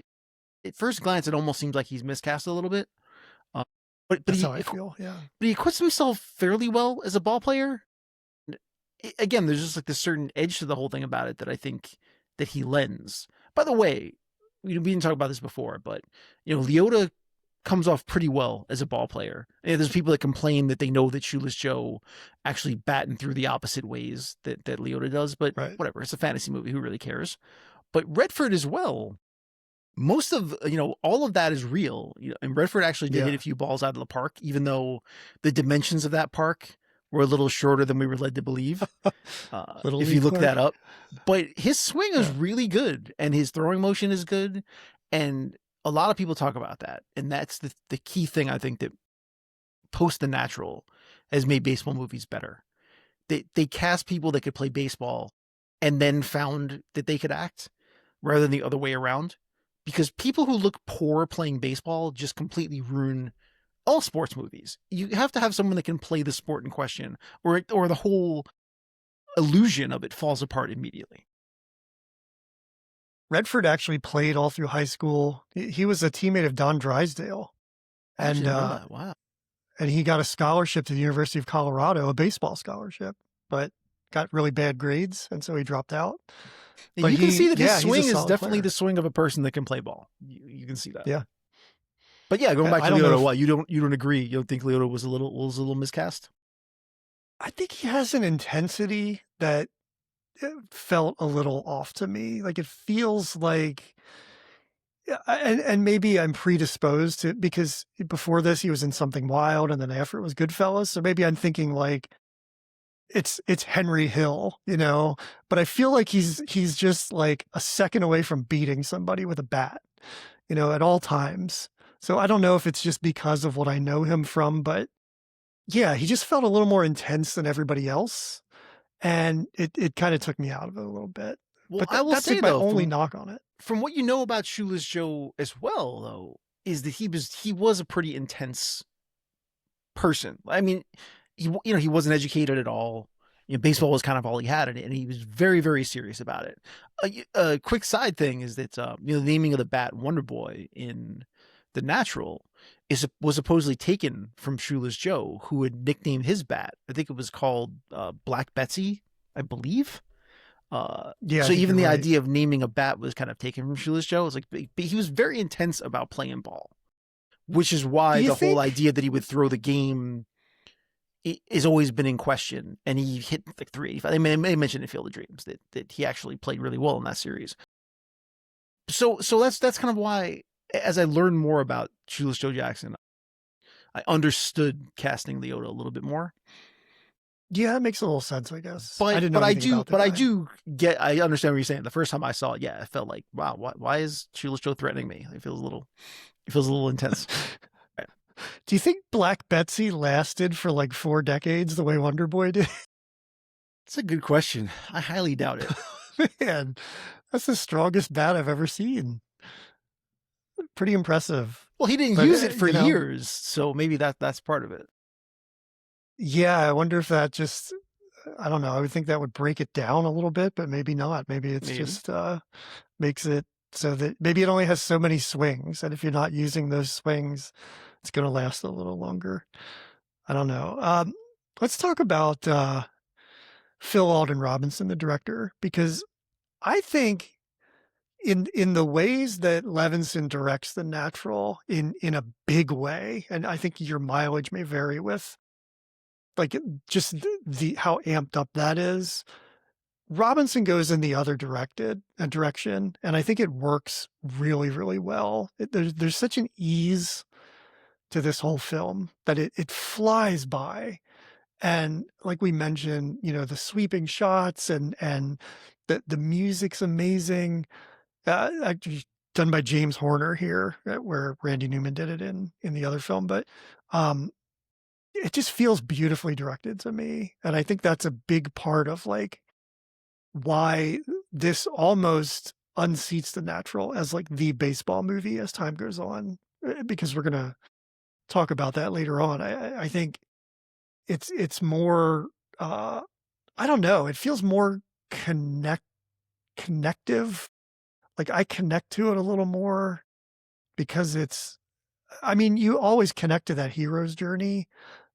At first glance, it almost seems like he's miscast a little bit. Uh, but That's he how I feel. Yeah. but he acquits himself fairly well as a ball player. Again, there's just like this certain edge to the whole thing about it that I think that he lends. By the way, we didn't talk about this before, but Leota comes off pretty well as a ball player. And there's people that complain that they know that Shoeless Joe actually batting through the opposite ways that Leota does, but Right. whatever. It's a fantasy movie. Who really cares? But Redford as well. Most of all of that is real. And Redford actually did hit a few balls out of the park, even though the dimensions of that park were a little shorter than we were led to believe. If you look that up, but his swing is really good, and his throwing motion is good, and a lot of people talk about that, and that's the key thing I think that post The Natural has made baseball movies better. They cast people that could play baseball, and then found that they could act, rather than the other way around. Because people who look poor playing baseball just completely ruin all sports movies. You have to have someone that can play the sport in question, or the whole illusion of it falls apart immediately. Redford actually played all through high school. He was a teammate of Don Drysdale. And wow. And he got a scholarship to the University of Colorado, a baseball scholarship, but got really bad grades, and so he dropped out. And but you can see that his swing is definitely player. the swing of a person that can play ball. You can see that. Yeah. But yeah, going back to Leota, what you don't agree? You don't think Leota was a little miscast? I think he has an intensity that felt a little off to me. Like it feels like, and maybe I'm predisposed to, because before this he was in Something Wild, and then after it was Goodfellas. So maybe I'm thinking like it's Henry Hill, but I feel like he's just like a second away from beating somebody with a bat, at all times. So I don't know if it's just because of what I know him from, but yeah, he just felt a little more intense than everybody else. And it kind of took me out of it a little bit. Well, but that's like my only knock on it. From what you know about Shoeless Joe as well, though, is that he was a pretty intense person. I mean, he wasn't educated at all. Baseball was kind of all he had, and he was very, very serious about it. A quick side thing is that the naming of the bat Wonder Boy in The Natural was supposedly taken from Shoeless Joe, who had nicknamed his bat. I think it was called Black Betsy, I believe. So even the idea of naming a bat was kind of taken from Shoeless Joe. It's like, but he was very intense about playing ball, which is why the whole idea that he would throw the game has always been in question. And he hit like 385. They mentioned in Field of Dreams that he actually played really well in that series. So that's kind of why, as I learned more about Shoeless Joe Jackson, I understood casting Leota a little bit more. Yeah, it makes a little sense, I guess. But I understand what you're saying. The first time I saw it, I felt like, wow, why is Shoeless Joe threatening me? It feels a little intense. Right. Do you think Black Betsy lasted for like 4 decades the way Wonder Boy did? That's a good question. I highly doubt it. Man, that's the strongest bat I've ever seen. Pretty impressive. Well, he didn't use it for years, so maybe that's part of it. Yeah, I wonder if that just I don't know, I would think that would break it down a little bit, but maybe not. Maybe it's Maybe. just, makes it so that maybe it only has so many swings, and if you're not using those swings, it's gonna last a little longer. I don't know. Let's talk about, Phil Alden Robinson, the director, because I think in the ways that Levinson directs The Natural in a big way, and I think your mileage may vary with, like, just the how amped up that is. Robinson goes in the other direction, and I think it works really, really well. There's such an ease to this whole film that it flies by. And like we mentioned, the sweeping shots and the music's amazing. Actually done by James Horner here, where Randy Newman did it in the other film, but um, it just feels beautifully directed to me, and I think that's a big part of like why this almost unseats The Natural as like the baseball movie as time goes on, because we're gonna talk about that later on. I think it's more, uh, I don't know, it feels more connective. Like I connect to it a little more because I mean, you always connect to that hero's journey,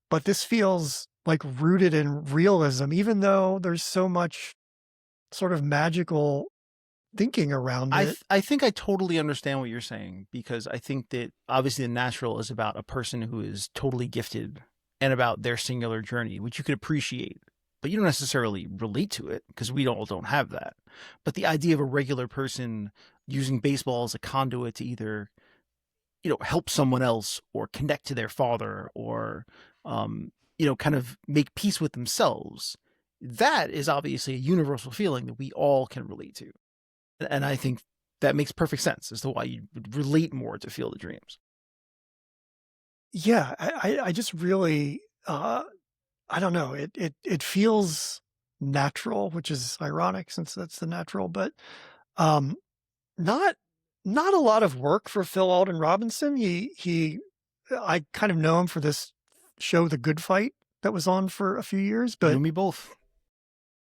but this feels like rooted in realism, even though there's so much sort of magical thinking around it. I think I totally understand what you're saying, because I think that obviously The Natural is about a person who is totally gifted and about their singular journey, which you could appreciate, but you don't necessarily relate to it because we all don't have that. But the idea of a regular person using baseball as a conduit to either, help someone else or connect to their father or, kind of make peace with themselves, that is obviously a universal feeling that we all can relate to. And I think that makes perfect sense as to why you would relate more to Field of Dreams. Yeah, I just really, I don't know, it feels natural, which is ironic since that's The Natural, but, um, not not a lot of work for Phil Alden Robinson. I kind of know him for this show, The Good Fight, that was on for a few years, You but and me both.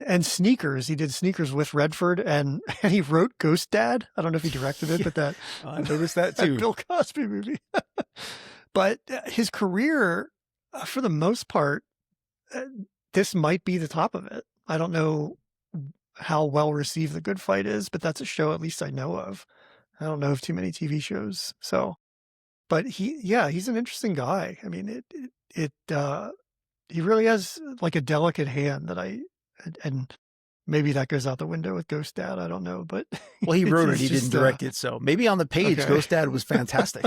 and Sneakers, he did Sneakers with Redford, and and he wrote Ghost Dad. I don't know if he directed it, Yeah, but that I noticed that that too. Bill Cosby movie. But, his career, for the most part, uh, this might be the top of it. I don't know how well received The Good Fight is, but that's a show at least I know of. I don't know of too many TV shows. So, but yeah, he's an interesting guy. I mean, he really has like a delicate hand that and maybe that goes out the window with Ghost Dad. I don't know, but Well, he wrote it, it's he didn't just, direct it. So maybe on the page, okay. Ghost Dad was fantastic.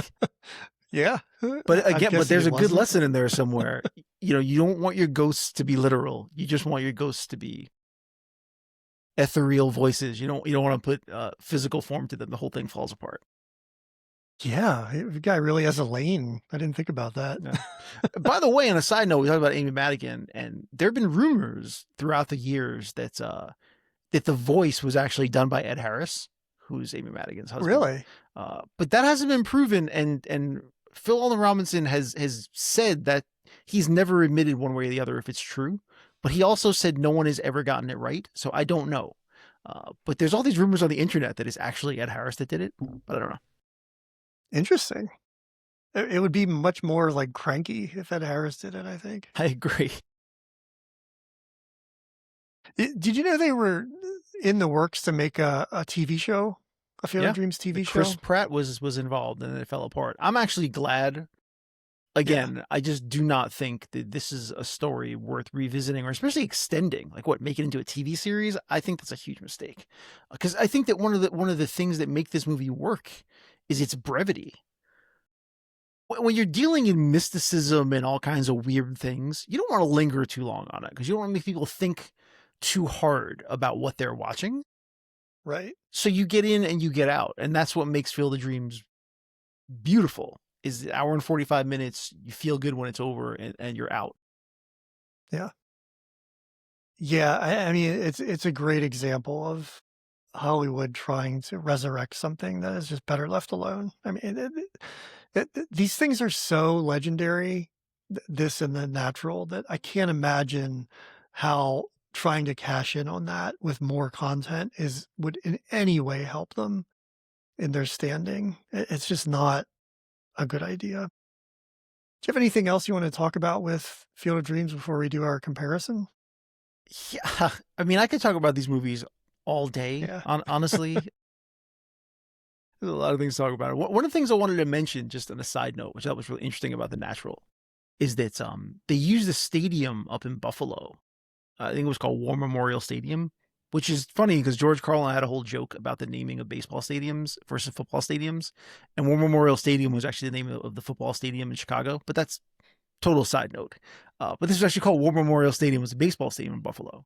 Yeah. But I'm again, guessing there's it a good wasn't. lesson in there somewhere. You don't want your ghosts to be literal. You just want your ghosts to be ethereal voices. You don't want to put physical form to them. The whole thing falls apart. Yeah, the guy really has a lane. I didn't think about that. Yeah. By the way, on a side note, we talked about Amy Madigan, and there have been rumors throughout the years that the voice was actually done by Ed Harris, who's Amy Madigan's husband. Really? But that hasn't been proven, and Phil Alden Robinson has said that he's never admitted one way or the other if it's true. But he also said no one has ever gotten it right, so I don't know. But there's all these rumors on the internet that it's actually Ed Harris that did it, but I don't know. Interesting. It would be much more like Cranky if Ed Harris did it, I think. I agree. Did you know they were in the works to make a TV show, a Field Yeah, of Dreams the TV Chris show? Pratt was involved, and it fell apart. I'm actually glad. Yeah. Again, I just do not think that this is a story worth revisiting or especially extending. Like what, make it into a TV series? I think that's a huge mistake. Because I think that one of the things that make this movie work is its brevity. When you're dealing in mysticism and all kinds of weird things, you don't want to linger too long on it because you don't want to make people think too hard about what they're watching. Right. So you get in and you get out, and that's what makes Field of Dreams beautiful. Is the hour and 45 minutes. You feel good when it's over, and you're out. Yeah. Yeah. I mean, it's a great example of Hollywood trying to resurrect something that is just better left alone. I mean, these things are so legendary, this and The Natural, that I can't imagine how trying to cash in on that with more content would in any way help them in their standing. It's just not a good idea. Do you have anything else you want to talk about with Field of Dreams before we do our comparison? Yeah, I mean, I could talk about these movies all day. Yeah. Honestly, there's a lot of things to talk about. One of the things I wanted to mention, just on a side note, which I thought was really interesting about The Natural, is that they used a stadium up in Buffalo. I think it was called War Memorial Stadium, which is funny because George Carlin had a whole joke about the naming of baseball stadiums versus football stadiums, and War Memorial Stadium was actually the name of the football stadium in Chicago. But that's total side note. But this was actually called War Memorial Stadium, it was a baseball stadium in Buffalo.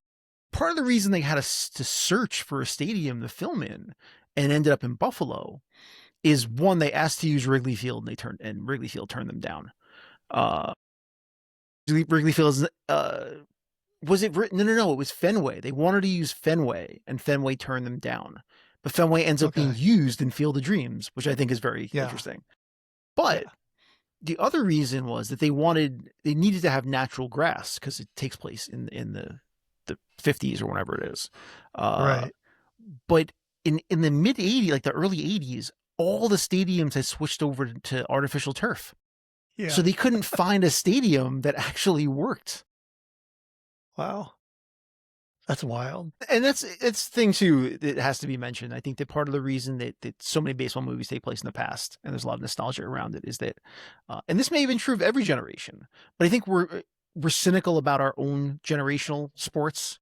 Part of the reason they had to search for a stadium to film in and ended up in Buffalo is, one, they asked to use Wrigley Field and Wrigley Field turned them down. Uh, Wrigley Field is was it written? No, it was Fenway. They wanted to use Fenway, and Fenway turned them down. But Fenway ends up being Okay. used in Field of Dreams, which I think is very Yeah. interesting. But Yeah. the other reason was that they needed to have natural grass because it takes place in the 50s or whenever it is. Right. But in the mid 80s, like the early 80s, all the stadiums had switched over to artificial turf. Yeah. So they couldn't find a stadium that actually worked. Wow. That's wild. And it's the thing too that has to be mentioned. I think that part of the reason that so many baseball movies take place in the past, and there's a lot of nostalgia around it, is that, and this may have been true of every generation, but I think we're cynical about our own generational sports,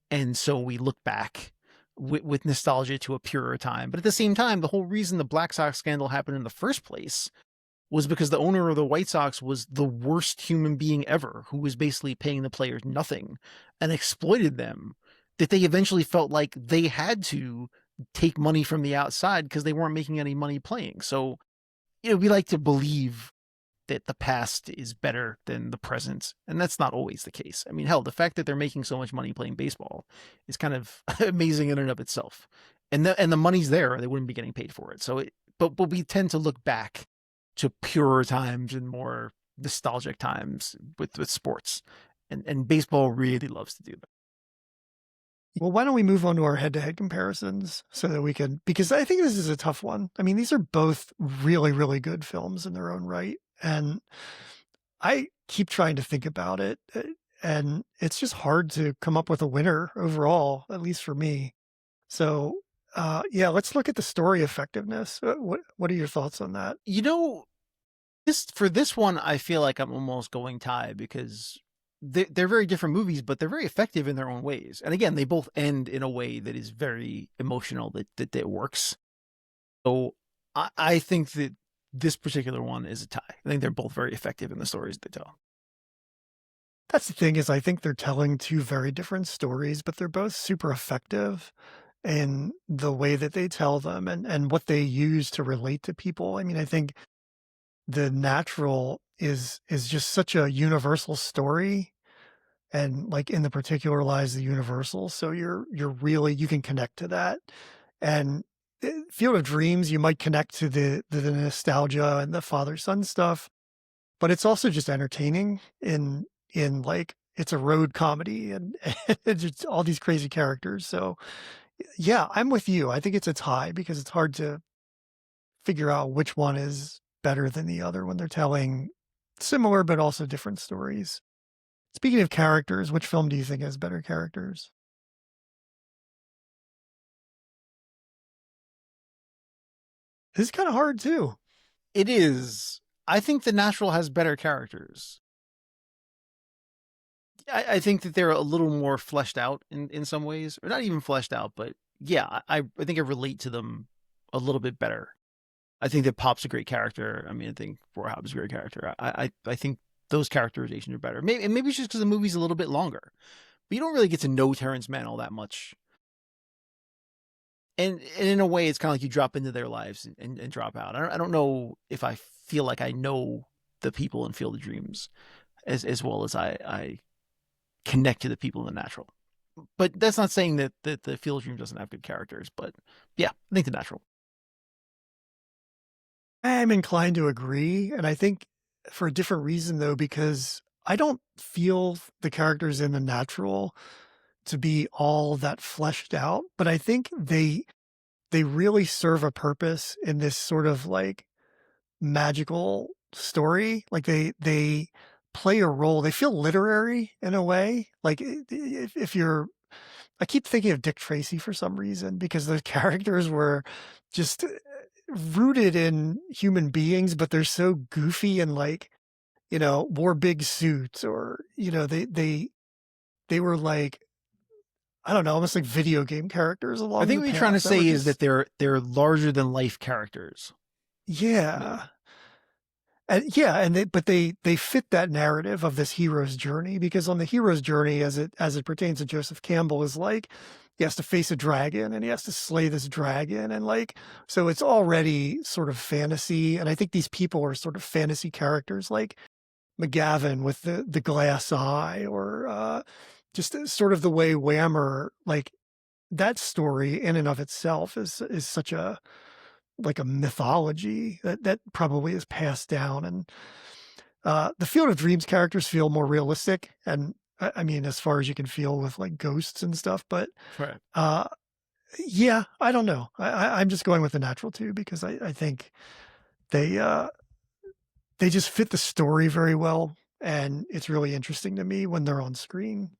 and so we look back with nostalgia to a purer time. But at the same time, the whole reason the Black Sox scandal happened in the first place was because the owner of the White Sox was the worst human being ever, who was basically paying the players nothing and exploited them, that they eventually felt like they had to take money from the outside because they weren't making any money playing. So, we like to believe that the past is better than the present, and that's not always the case. I mean, hell, the fact that they're making so much money playing baseball is kind of amazing in and of itself. And the money's there, they wouldn't be getting paid for it. So but we tend to look back to purer times and more nostalgic times with sports. And baseball really loves to do that. Well, why don't we move on to our head-to-head comparisons so that we can, because I think this is a tough one. I mean, these are both really, really good films in their own right. And I keep trying to think about it, and it's just hard to come up with a winner overall, at least for me. So, yeah, let's look at the story effectiveness. What are your thoughts on that? You know, for this one, I feel like I'm almost going tie because they're very different movies, but they're very effective in their own ways. And again, they both end in a way that is very emotional, that works. So I think that this particular one is a tie. I think they're both very effective in the stories they tell. That's the thing is I think they're telling two very different stories, but they're both super effective in the way that they tell them and what they use to relate to people. I mean, I think The Natural is just such a universal story and like in the particular lies the universal. So you're really you can connect to that. And Field of Dreams, you might connect to the nostalgia and the father son stuff, but it's also just entertaining in like it's a road comedy and, and it's just all these crazy characters. So yeah, I'm with you. I think it's a tie because it's hard to figure out which one is better than the other when they're telling similar but also different stories. Speaking of characters, which film do you think has better characters? This is kind of hard too. It is. I think The Natural has better characters. I think that they're a little more fleshed out in some ways, or not even fleshed out, but yeah, I think I relate to them a little bit better. I think that Pop's a great character. I mean, I think Warhop's a great character. I think those characterizations are better. Maybe it's just because the movie's a little bit longer, but you don't really get to know Terrence Mann all that much. And in a way, it's kind of like you drop into their lives and drop out. I don't know if I feel like I know the people in Field of Dreams as well as I connect to the people in The Natural. But that's not saying that the Field of Dreams doesn't have good characters. But yeah, I think The Natural. I'm inclined to agree, and I think for a different reason though, because I don't feel the characters in The Natural to be all that fleshed out, but I think they really serve a purpose in this sort of like magical story. Like they play a role. They feel literary in a way. Like if you're, I keep thinking of Dick Tracy for some reason because the characters were just rooted in human beings, but they're so goofy and like, wore big suits or, they were like, I don't know, almost like video game characters I along think the what you're trying to path that were say is that just, they're larger than life characters. Maybe. yeah. And yeah, and they fit that narrative of this hero's journey because on the hero's journey, as it pertains to Joseph Campbell, is like he has to face a dragon and he has to slay this dragon, and like so it's already sort of fantasy. And I think these people are sort of fantasy characters, like McGavin with the glass eye, or just sort of the way Whammer, like that story in and of itself is such a like a mythology that probably is passed down. And the Field of Dreams characters feel more realistic, and I mean, as far as you can feel with like ghosts and stuff. But Right. uh, yeah, I don't know. I'm just going with The Natural too because I think they uh, they just fit the story very well, and it's really interesting to me when they're on screen.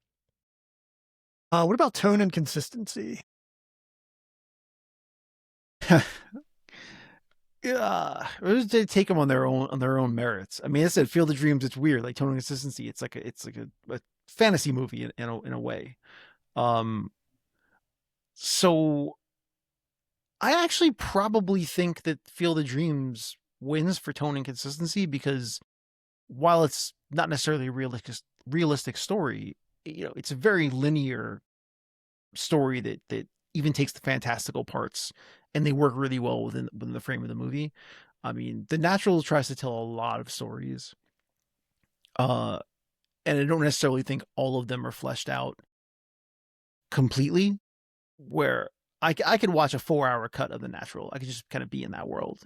What about tone and consistency? Yeah, they take them on their own merits. I mean, I said Field of Dreams. It's weird, like tone and consistency. It's like a fantasy movie in a way. Um, so I actually probably think that Field of Dreams wins for tone and consistency because while it's not necessarily a realistic story, it's a very linear story that even takes the fantastical parts and they work really well within the frame of the movie. I mean, The Natural tries to tell a lot of stories, uh, and I don't necessarily think all of them are fleshed out completely. Where I could watch a 4 hour cut of The Natural, I could just kind of be in that world.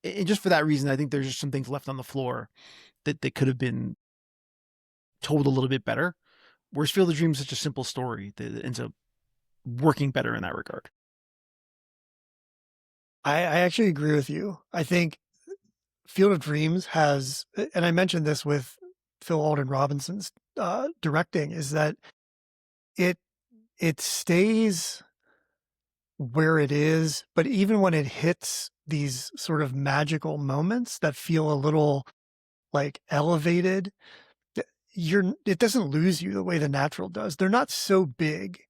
And just for that reason, I think there's just some things left on the floor that could have been told a little bit better. Whereas Field of Dreams is such a simple story that ends up working better in that regard. I actually agree with you. I think Field of Dreams has, and I mentioned this with Phil Alden Robinson's directing, is that it it stays where it is, but even when it hits these sort of magical moments that feel a little like elevated, it doesn't lose you the way The Natural does. They're not so big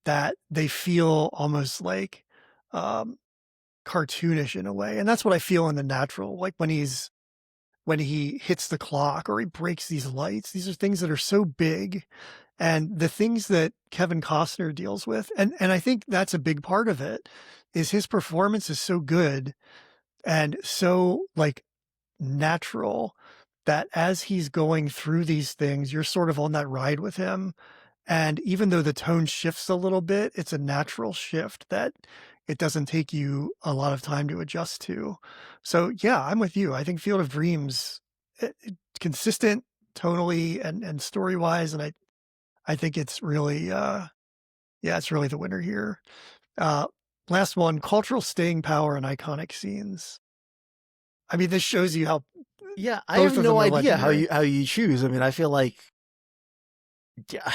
that they feel almost like um, cartoonish in a way, and that's what I feel in The Natural. Like when he hits the clock or he breaks these lights, these are things that are so big, and the things that Kevin Costner deals with, and I think that's a big part of it, is his performance is so good and so like natural that as he's going through these things, you're sort of on that ride with him. And even though the tone shifts a little bit, it's a natural shift that it doesn't take you a lot of time to adjust to. So yeah, I'm with you. I think Field of Dreams, consistent tonally and story wise, and I think it's really yeah, it's really the winner here. Uh, Last one, cultural staying power and iconic scenes. I mean, this shows you how Yeah, I have both of no them are idea legendary. how you choose. I mean, I feel like yeah,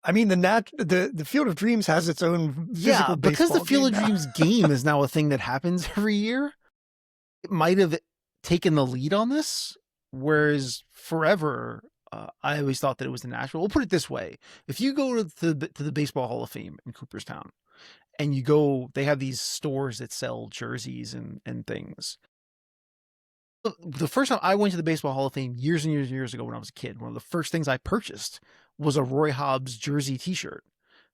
I mean, the Field of Dreams has its own yeah, physical because the baseball Field game of now. Dreams game is now a thing that happens every year. It might have taken the lead on this, whereas forever, I always thought that it was The Natural. We'll put it this way: if you go to the Baseball Hall of Fame in Cooperstown, and you go, they have these stores that sell jerseys and things. The first time I went to the Baseball Hall of Fame years and years ago when I was a kid, one of the first things I purchased was a Roy Hobbs jersey T-shirt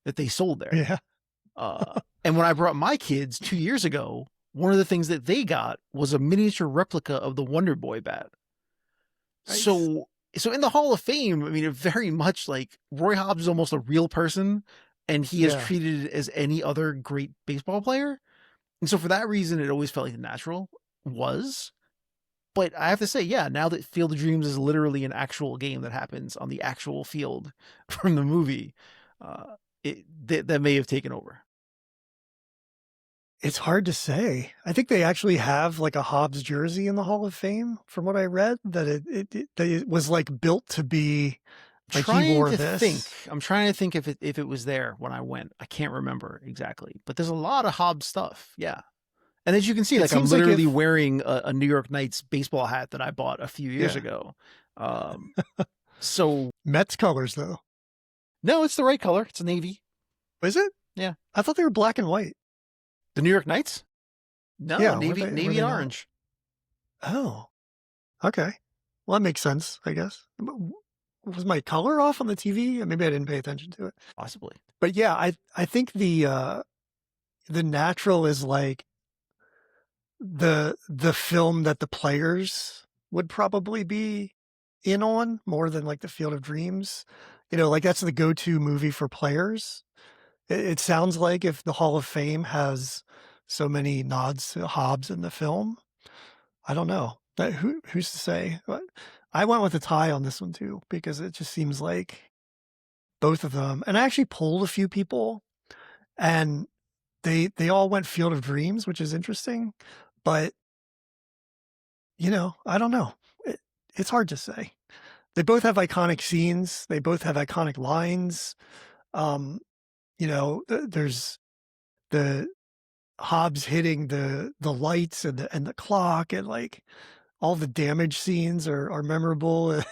that they sold there. Yeah. And when I brought my kids 2 years ago, one of the things that they got was a miniature replica of the Wonder Boy bat. Nice. So in the Hall of Fame, I mean, it very much like Roy Hobbs is almost a real person, and he is Yeah. treated as any other great baseball player. And so for that reason, it always felt like The Natural was. But I have to say, yeah, now that Field of Dreams is literally an actual game that happens on the actual field from the movie, that may have taken over. It's hard to say. I think they actually have like a Hobbs jersey in the Hall of Fame, from what I read, that it was like built to be like he Trying wore to think. this. I'm trying to think if it was there when I went. I can't remember exactly, but there's a lot of Hobbs stuff. Yeah. And as you can see, It like I'm seems like literally if wearing a New York Knights baseball hat that I bought a few years yeah, ago. Um, so Mets colors though. no, it's the right color. It's navy. Is it? Yeah. I thought they were black and white. The New York Knights? No, Yeah, navy, were navy they and not? orange. Oh, okay. Well, that makes sense, I guess. Was my color off on the TV? Maybe I didn't pay attention to it. Possibly. But yeah, I think the Natural is like the film that the players would probably be in on more than like the Field of Dreams. Like that's the go-to movie for players. It sounds like if the Hall of Fame has so many nods to Hobbs in the film, I don't know. Who's to say? But I went with a tie on this one too, because it just seems like both of them. And I actually polled a few people, and they all went Field of Dreams, which is interesting. But I don't know. It's hard to say. They both have iconic scenes. They both have iconic lines. Um, there's the Hobbs hitting the lights and the clock, and like all the damage scenes are memorable.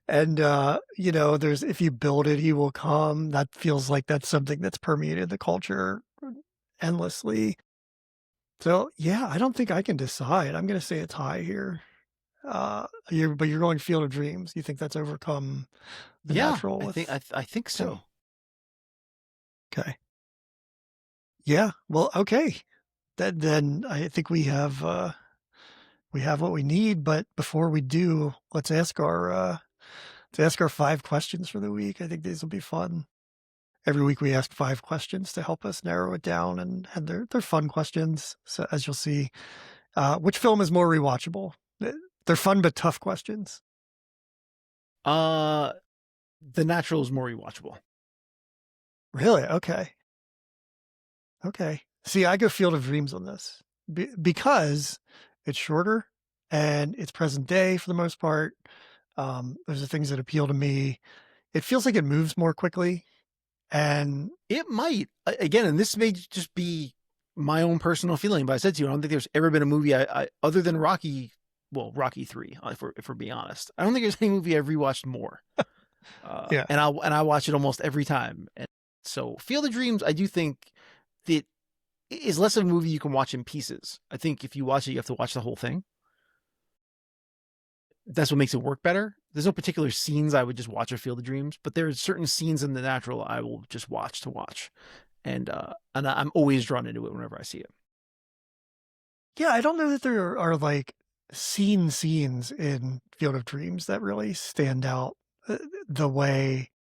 And there's if you build it, he will come. That feels like that's something that's permeated the culture endlessly. So yeah, I don't think I can decide. I'm gonna say a tie here. But you're going Field of Dreams. You think that's overcome the Yeah, Natural I think with I think two? so. Okay. Yeah. Well, okay. Then I think we have what we need. But before we do, let's ask our 5 questions for the week. I think these will be fun. Every week we ask 5 questions to help us narrow it down, and they're fun questions. So as you'll see, which film is more rewatchable? They're fun but tough questions. Uh, The Natural is more rewatchable. Really? Okay. Okay. See, I go Field of Dreams on this because it's shorter and it's present day for the most part. Those are things that appeal to me. It feels like it moves more quickly, and It might again, and this may just be my own personal feeling, but I said to you, I don't think there's ever been a movie I other than Rocky, well, Rocky 3, if we're being honest. I don't think there's any movie I've rewatched more. yeah, And I watch it almost every time. And so Field of Dreams, I do think that is less of a movie you can watch in pieces. I think if you watch it, you have to watch the whole thing. That's what makes it work better. There's no particular scenes I would just watch a Field of Dreams, but there are certain scenes in The Natural I will just watch to watch, and I'm always drawn into it whenever I see it. yeah. I don't know that there are like scenes in Field of Dreams that really stand out the way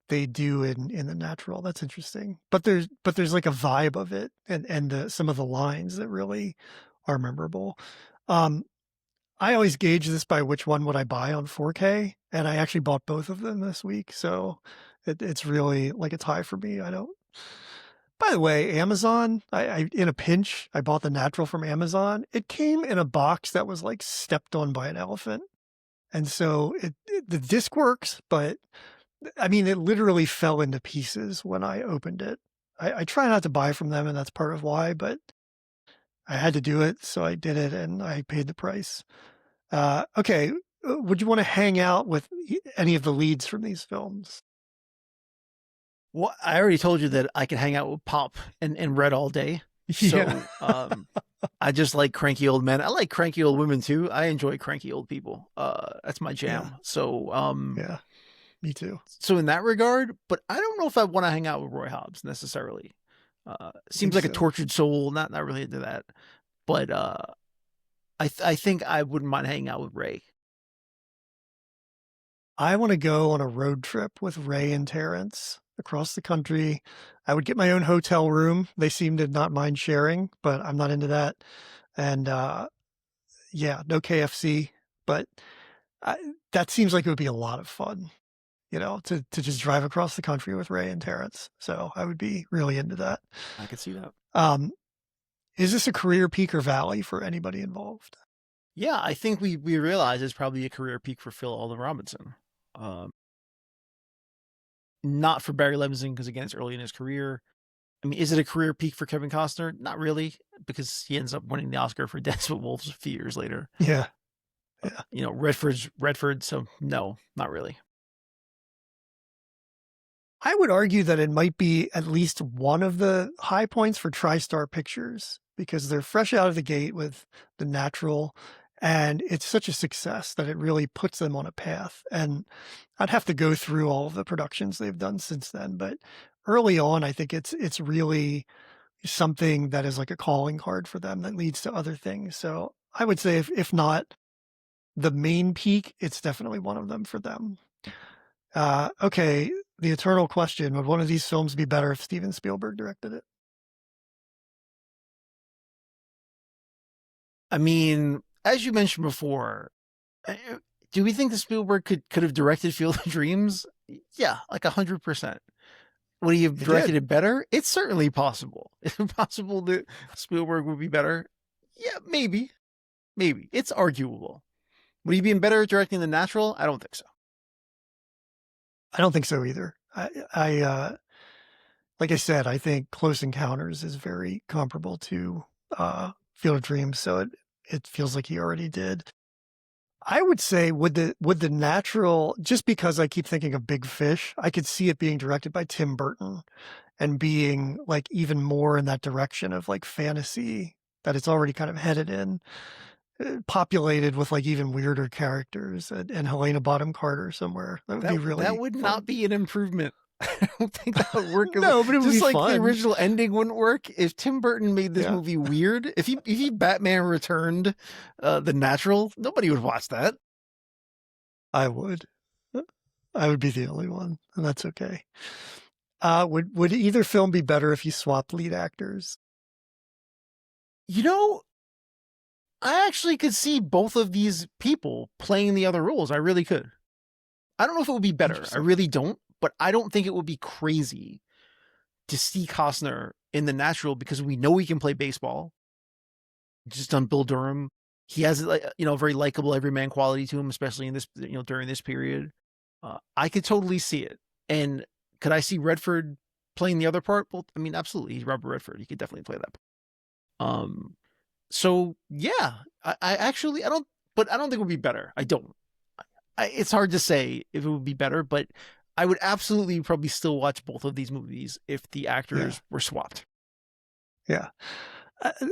they do in the Natural. That's interesting. But there's like a vibe of it, and some of the lines that really are memorable. Um, I always gauge this by which one would I buy on 4K, and I actually bought both of them this week, so it's really like a tie for me. I don't. By the way, Amazon, I in a pinch, I bought the Natural from Amazon. It came in a box that was like stepped on by an elephant, and so the disc works, but I mean, it literally fell into pieces when I opened it. I try not to buy from them, and that's part of why, but I had to do it, so I did it, and I paid the price. Okay, would you want to hang out with any of the leads from these films? Well, I already told you that I could hang out with Pop and Red all day. Yeah, So I just like cranky old men. I like cranky old women too. I enjoy cranky old people. That's my yeah, jam. So yeah. Me too. so in that regard, but I don't know if I want to hang out with Roy Hobbs necessarily. I Seems think like a so. tortured soul. Not really into that. But I think I wouldn't mind hanging out with Ray. I want to go on a road trip with Ray and Terrence across the country. I would get my own hotel room. They seem to not mind sharing, but I'm not into that. And yeah, no KFC, but I, that seems like it would be a lot of fun, to just drive across the country with Ray and Terrence. So I would be really into that. I could see that. Um, is this a career peak or valley for anybody involved? Yeah, I think we realize it's probably a career peak for Phil Alden Robinson. Um, Not for Barry Levinson because again, it's early in his career. I mean, is it a career peak for Kevin Costner? Not really, because he ends up winning the Oscar for Desperate Wolves a few years later. Yeah. Yeah. Redford. So no, not really. I would argue that it might be at least one of the high points for TriStar Pictures because they're fresh out of the gate with The Natural, and it's such a success that it really puts them on a path. And I'd have to go through all of the productions they've done since then, but early on, I think it's really something that is like a calling card for them that leads to other things. So I would say if not the main peak, it's definitely one of them for them. Okay, the eternal question, would one of these films be better if Steven Spielberg directed it? I mean, as you mentioned before, do we think that Spielberg could have directed Field of Dreams? Yeah, like 100%. Would he have He directed did. it better? It's certainly possible. Is it possible that Spielberg would be better? Yeah, maybe. Maybe. It's arguable. Would he be better at directing The Natural? I don't think so. I don't think so either. Like I said, I think Close Encounters is very comparable to Field of Dreams, so it feels like he already did. I would say would the Natural, just because I keep thinking of Big Fish, I could see it being directed by Tim Burton and being like even more in that direction of like fantasy that it's already kind of headed in, populated with like even weirder characters and Helena Bonham Carter somewhere. That would be That really would fun. not be an improvement. I don't think that would work. No, but it would be Just like the fun. original ending wouldn't work. If Tim Burton made this Yeah, movie weird, if he Batman Returned The Natural, nobody would watch that. I would. I would be the only one, and that's okay. Would either film be better if you swapped lead actors? You know, I actually could see both of these people playing the other roles. I really could. I don't know if it would be better. I Interesting. really don't, but I don't think it would be crazy to see Costner in The Natural because we know he can play baseball. Just on Bill Durham, he has a very likable everyman quality to him, especially in this during this period. I could totally see it. And could I see Redford playing the other part? Well, I mean, absolutely. He's Robert Redford. He could definitely play that. So yeah, I actually I don't, but I don't think it would be better. I don't. It's hard to say if it would be better, but I would absolutely probably still watch both of these movies if the actors were swapped. Yeah.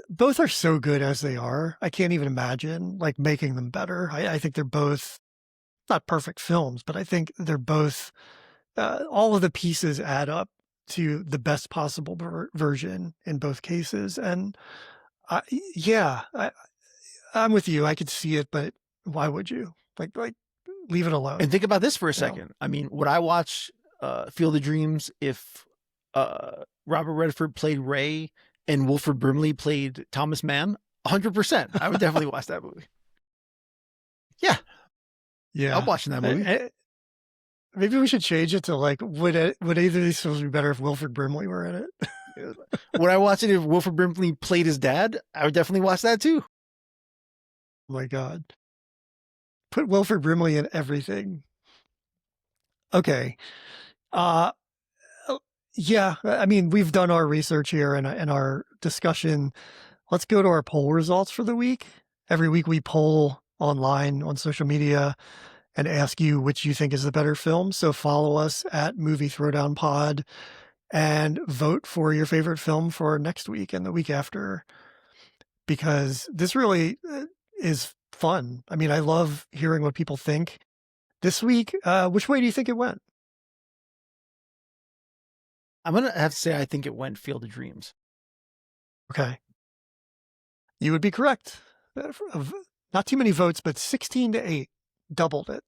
Both are so good as they are. I can't even imagine like making them better. I think they're both not perfect films, but I think they're both, all of the pieces add up to the best possible version in both cases. And yeah, I'm with you. I could see it, but why would you like leave it alone? And think about this for a You know? second. I mean, would I watch Field of Dreams if Robert Redford played Ray and Wilford Brimley played Thomas Mann? 100%. I would definitely watch that movie. Yeah, Yeah. I'm watching that movie. Maybe we should change it to like, would either of these films be better if Wilford Brimley were in it? Would I watch it if Wilford Brimley played his dad? I would definitely watch that too. Oh my God. Put Wilford Brimley in everything. Okay. Uh, yeah. I mean, we've done our research here and our discussion. Let's go to our poll results for the week. Every week we poll online on social media and ask you which you think is the better film. So follow us at Movie Throwdown Pod and vote for your favorite film for next week and the week after, because this really is fun. I mean, I love hearing what people think. This week, which way do you think it went? I'm going to have to say I think it went Field of Dreams. Okay. You would be correct. Not too many votes, but 16-8, doubled it.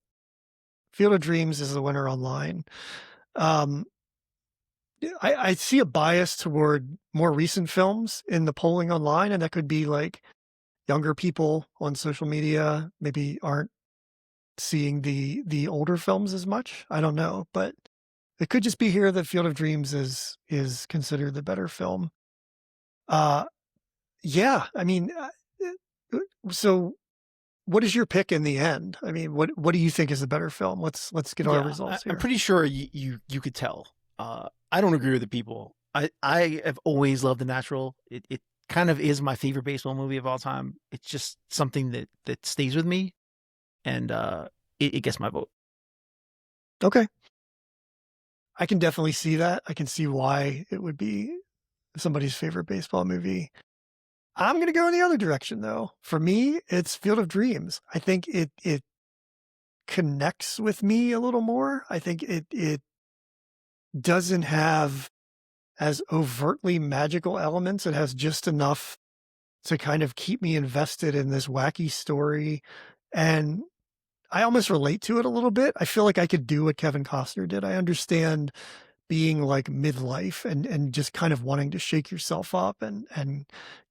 Field of Dreams is the winner online. I see a bias toward more recent films in the polling online, and that could be like, younger people on social media maybe aren't seeing the older films as much. I don't know, but it could just be here that Field of Dreams is considered the better film. Uh, yeah, I mean, so what is your pick in the end? I mean, what do you think is the better film? Let's get our Yeah, results I'm here. pretty sure you could tell. I don't agree with the people. I have always loved The Natural. It kind of is my favorite baseball movie of all time. It's just something that stays with me, and it gets my vote. Okay. I can definitely see that. I can see why it would be somebody's favorite baseball movie. I'm going to go in the other direction though. For me, it's Field of Dreams. I think it connects with me a little more. I think it doesn't have as overtly magical elements. It has just enough to kind of keep me invested in this wacky story. And I almost relate to it a little bit. I feel like I could do what Kevin Costner did. I understand being like midlife and just kind of wanting to shake yourself up and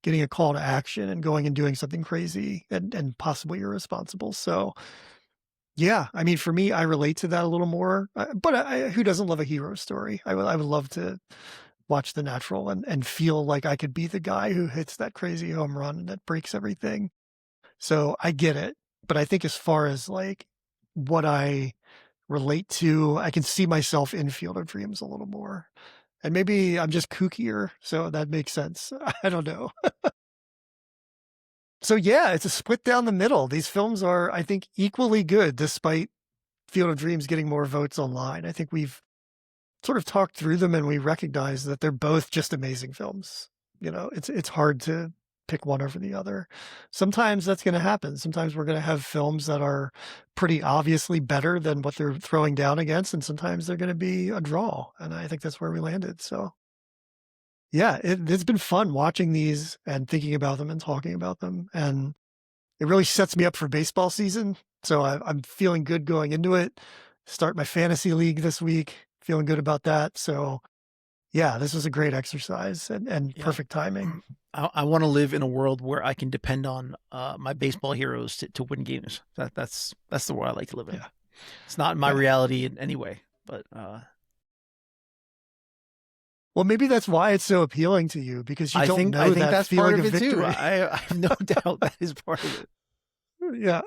getting a call to action and going and doing something crazy and possibly irresponsible. So yeah, I mean, for me, I relate to that a little more, but who doesn't love a hero story? I would love to watch The Natural and feel like I could be the guy who hits that crazy home run that breaks everything. So I get it. But I think as far as like what I relate to, I can see myself in Field of Dreams a little more. And maybe I'm just kookier, so that makes sense. I don't know. So yeah, it's a split down the middle. These films are, I think, equally good despite Field of Dreams getting more votes online. I think we've sort of talked through them and we recognize that they're both just amazing films. You know, it's hard to pick one over the other. Sometimes that's going to happen. Sometimes we're going to have films that are pretty obviously better than what they're throwing down against, and sometimes they're going to be a draw. And I think that's where we landed. So yeah, it's been fun watching these and thinking about them and talking about them. And it really sets me up for baseball season. So I'm feeling good going into it. Start my fantasy league this week. Feeling good about that. So yeah, this was a great exercise and Yeah. perfect timing. I want to live in a world where I can depend on my baseball heroes to win games. That's the world I like to live in. Yeah. It's not my reality in any way, but well, maybe that's why it's so appealing to you, because you don't know I think that that's feeling part of of it too. victory. I have no doubt that is part of it. Yeah.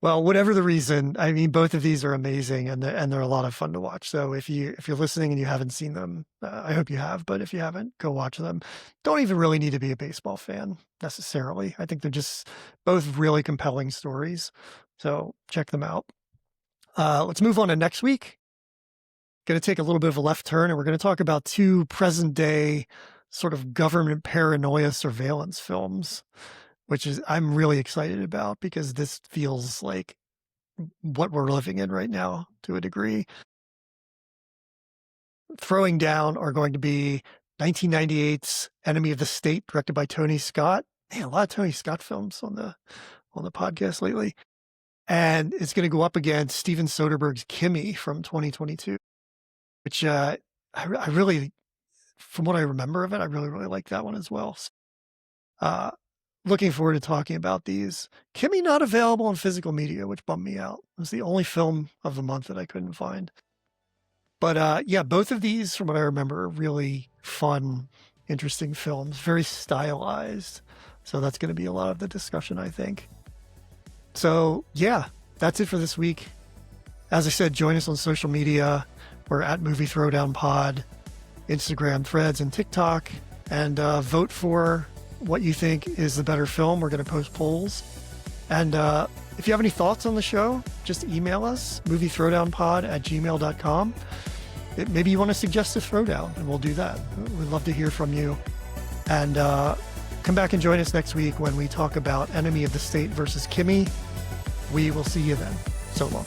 Well, whatever the reason, I mean, both of these are amazing and they're a lot of fun to watch. So if you're listening and you haven't seen them, I hope you have, but if you haven't, go watch them. Don't even really need to be a baseball fan necessarily. I think they're just both really compelling stories. So check them out. Let's move on to next week. Going to take a little bit of a left turn, and we're going to talk about two present day sort of government paranoia surveillance films, which is I'm really excited about because this feels like what we're living in right now to a degree. Throwing down are going to be 1998's Enemy of the State, directed by Tony Scott. Man, a lot of Tony Scott films on the podcast lately. And it's going to go up against Steven Soderbergh's Kimmy from 2022, which I really, from what I remember of it, I really, really like that one as well. Looking forward to talking about these. Kimmy not available on physical media, which bummed me out. It was the only film of the month that I couldn't find. But yeah, both of these, from what I remember, are really fun, interesting films, very stylized. So that's going to be a lot of the discussion, I think. So yeah, that's it for this week. As I said, join us on social media. We're at Movie Throwdown Pod, Instagram, Threads, and TikTok. And vote for what you think is the better film. We're going to post polls. And if you have any thoughts on the show, just email us, moviethrowdownpod@gmail.com. Maybe you want to suggest a throwdown, and we'll do that. We'd love to hear from you. And come back and join us next week when we talk about Enemy of the State versus Kimmy. We will see you then. So long.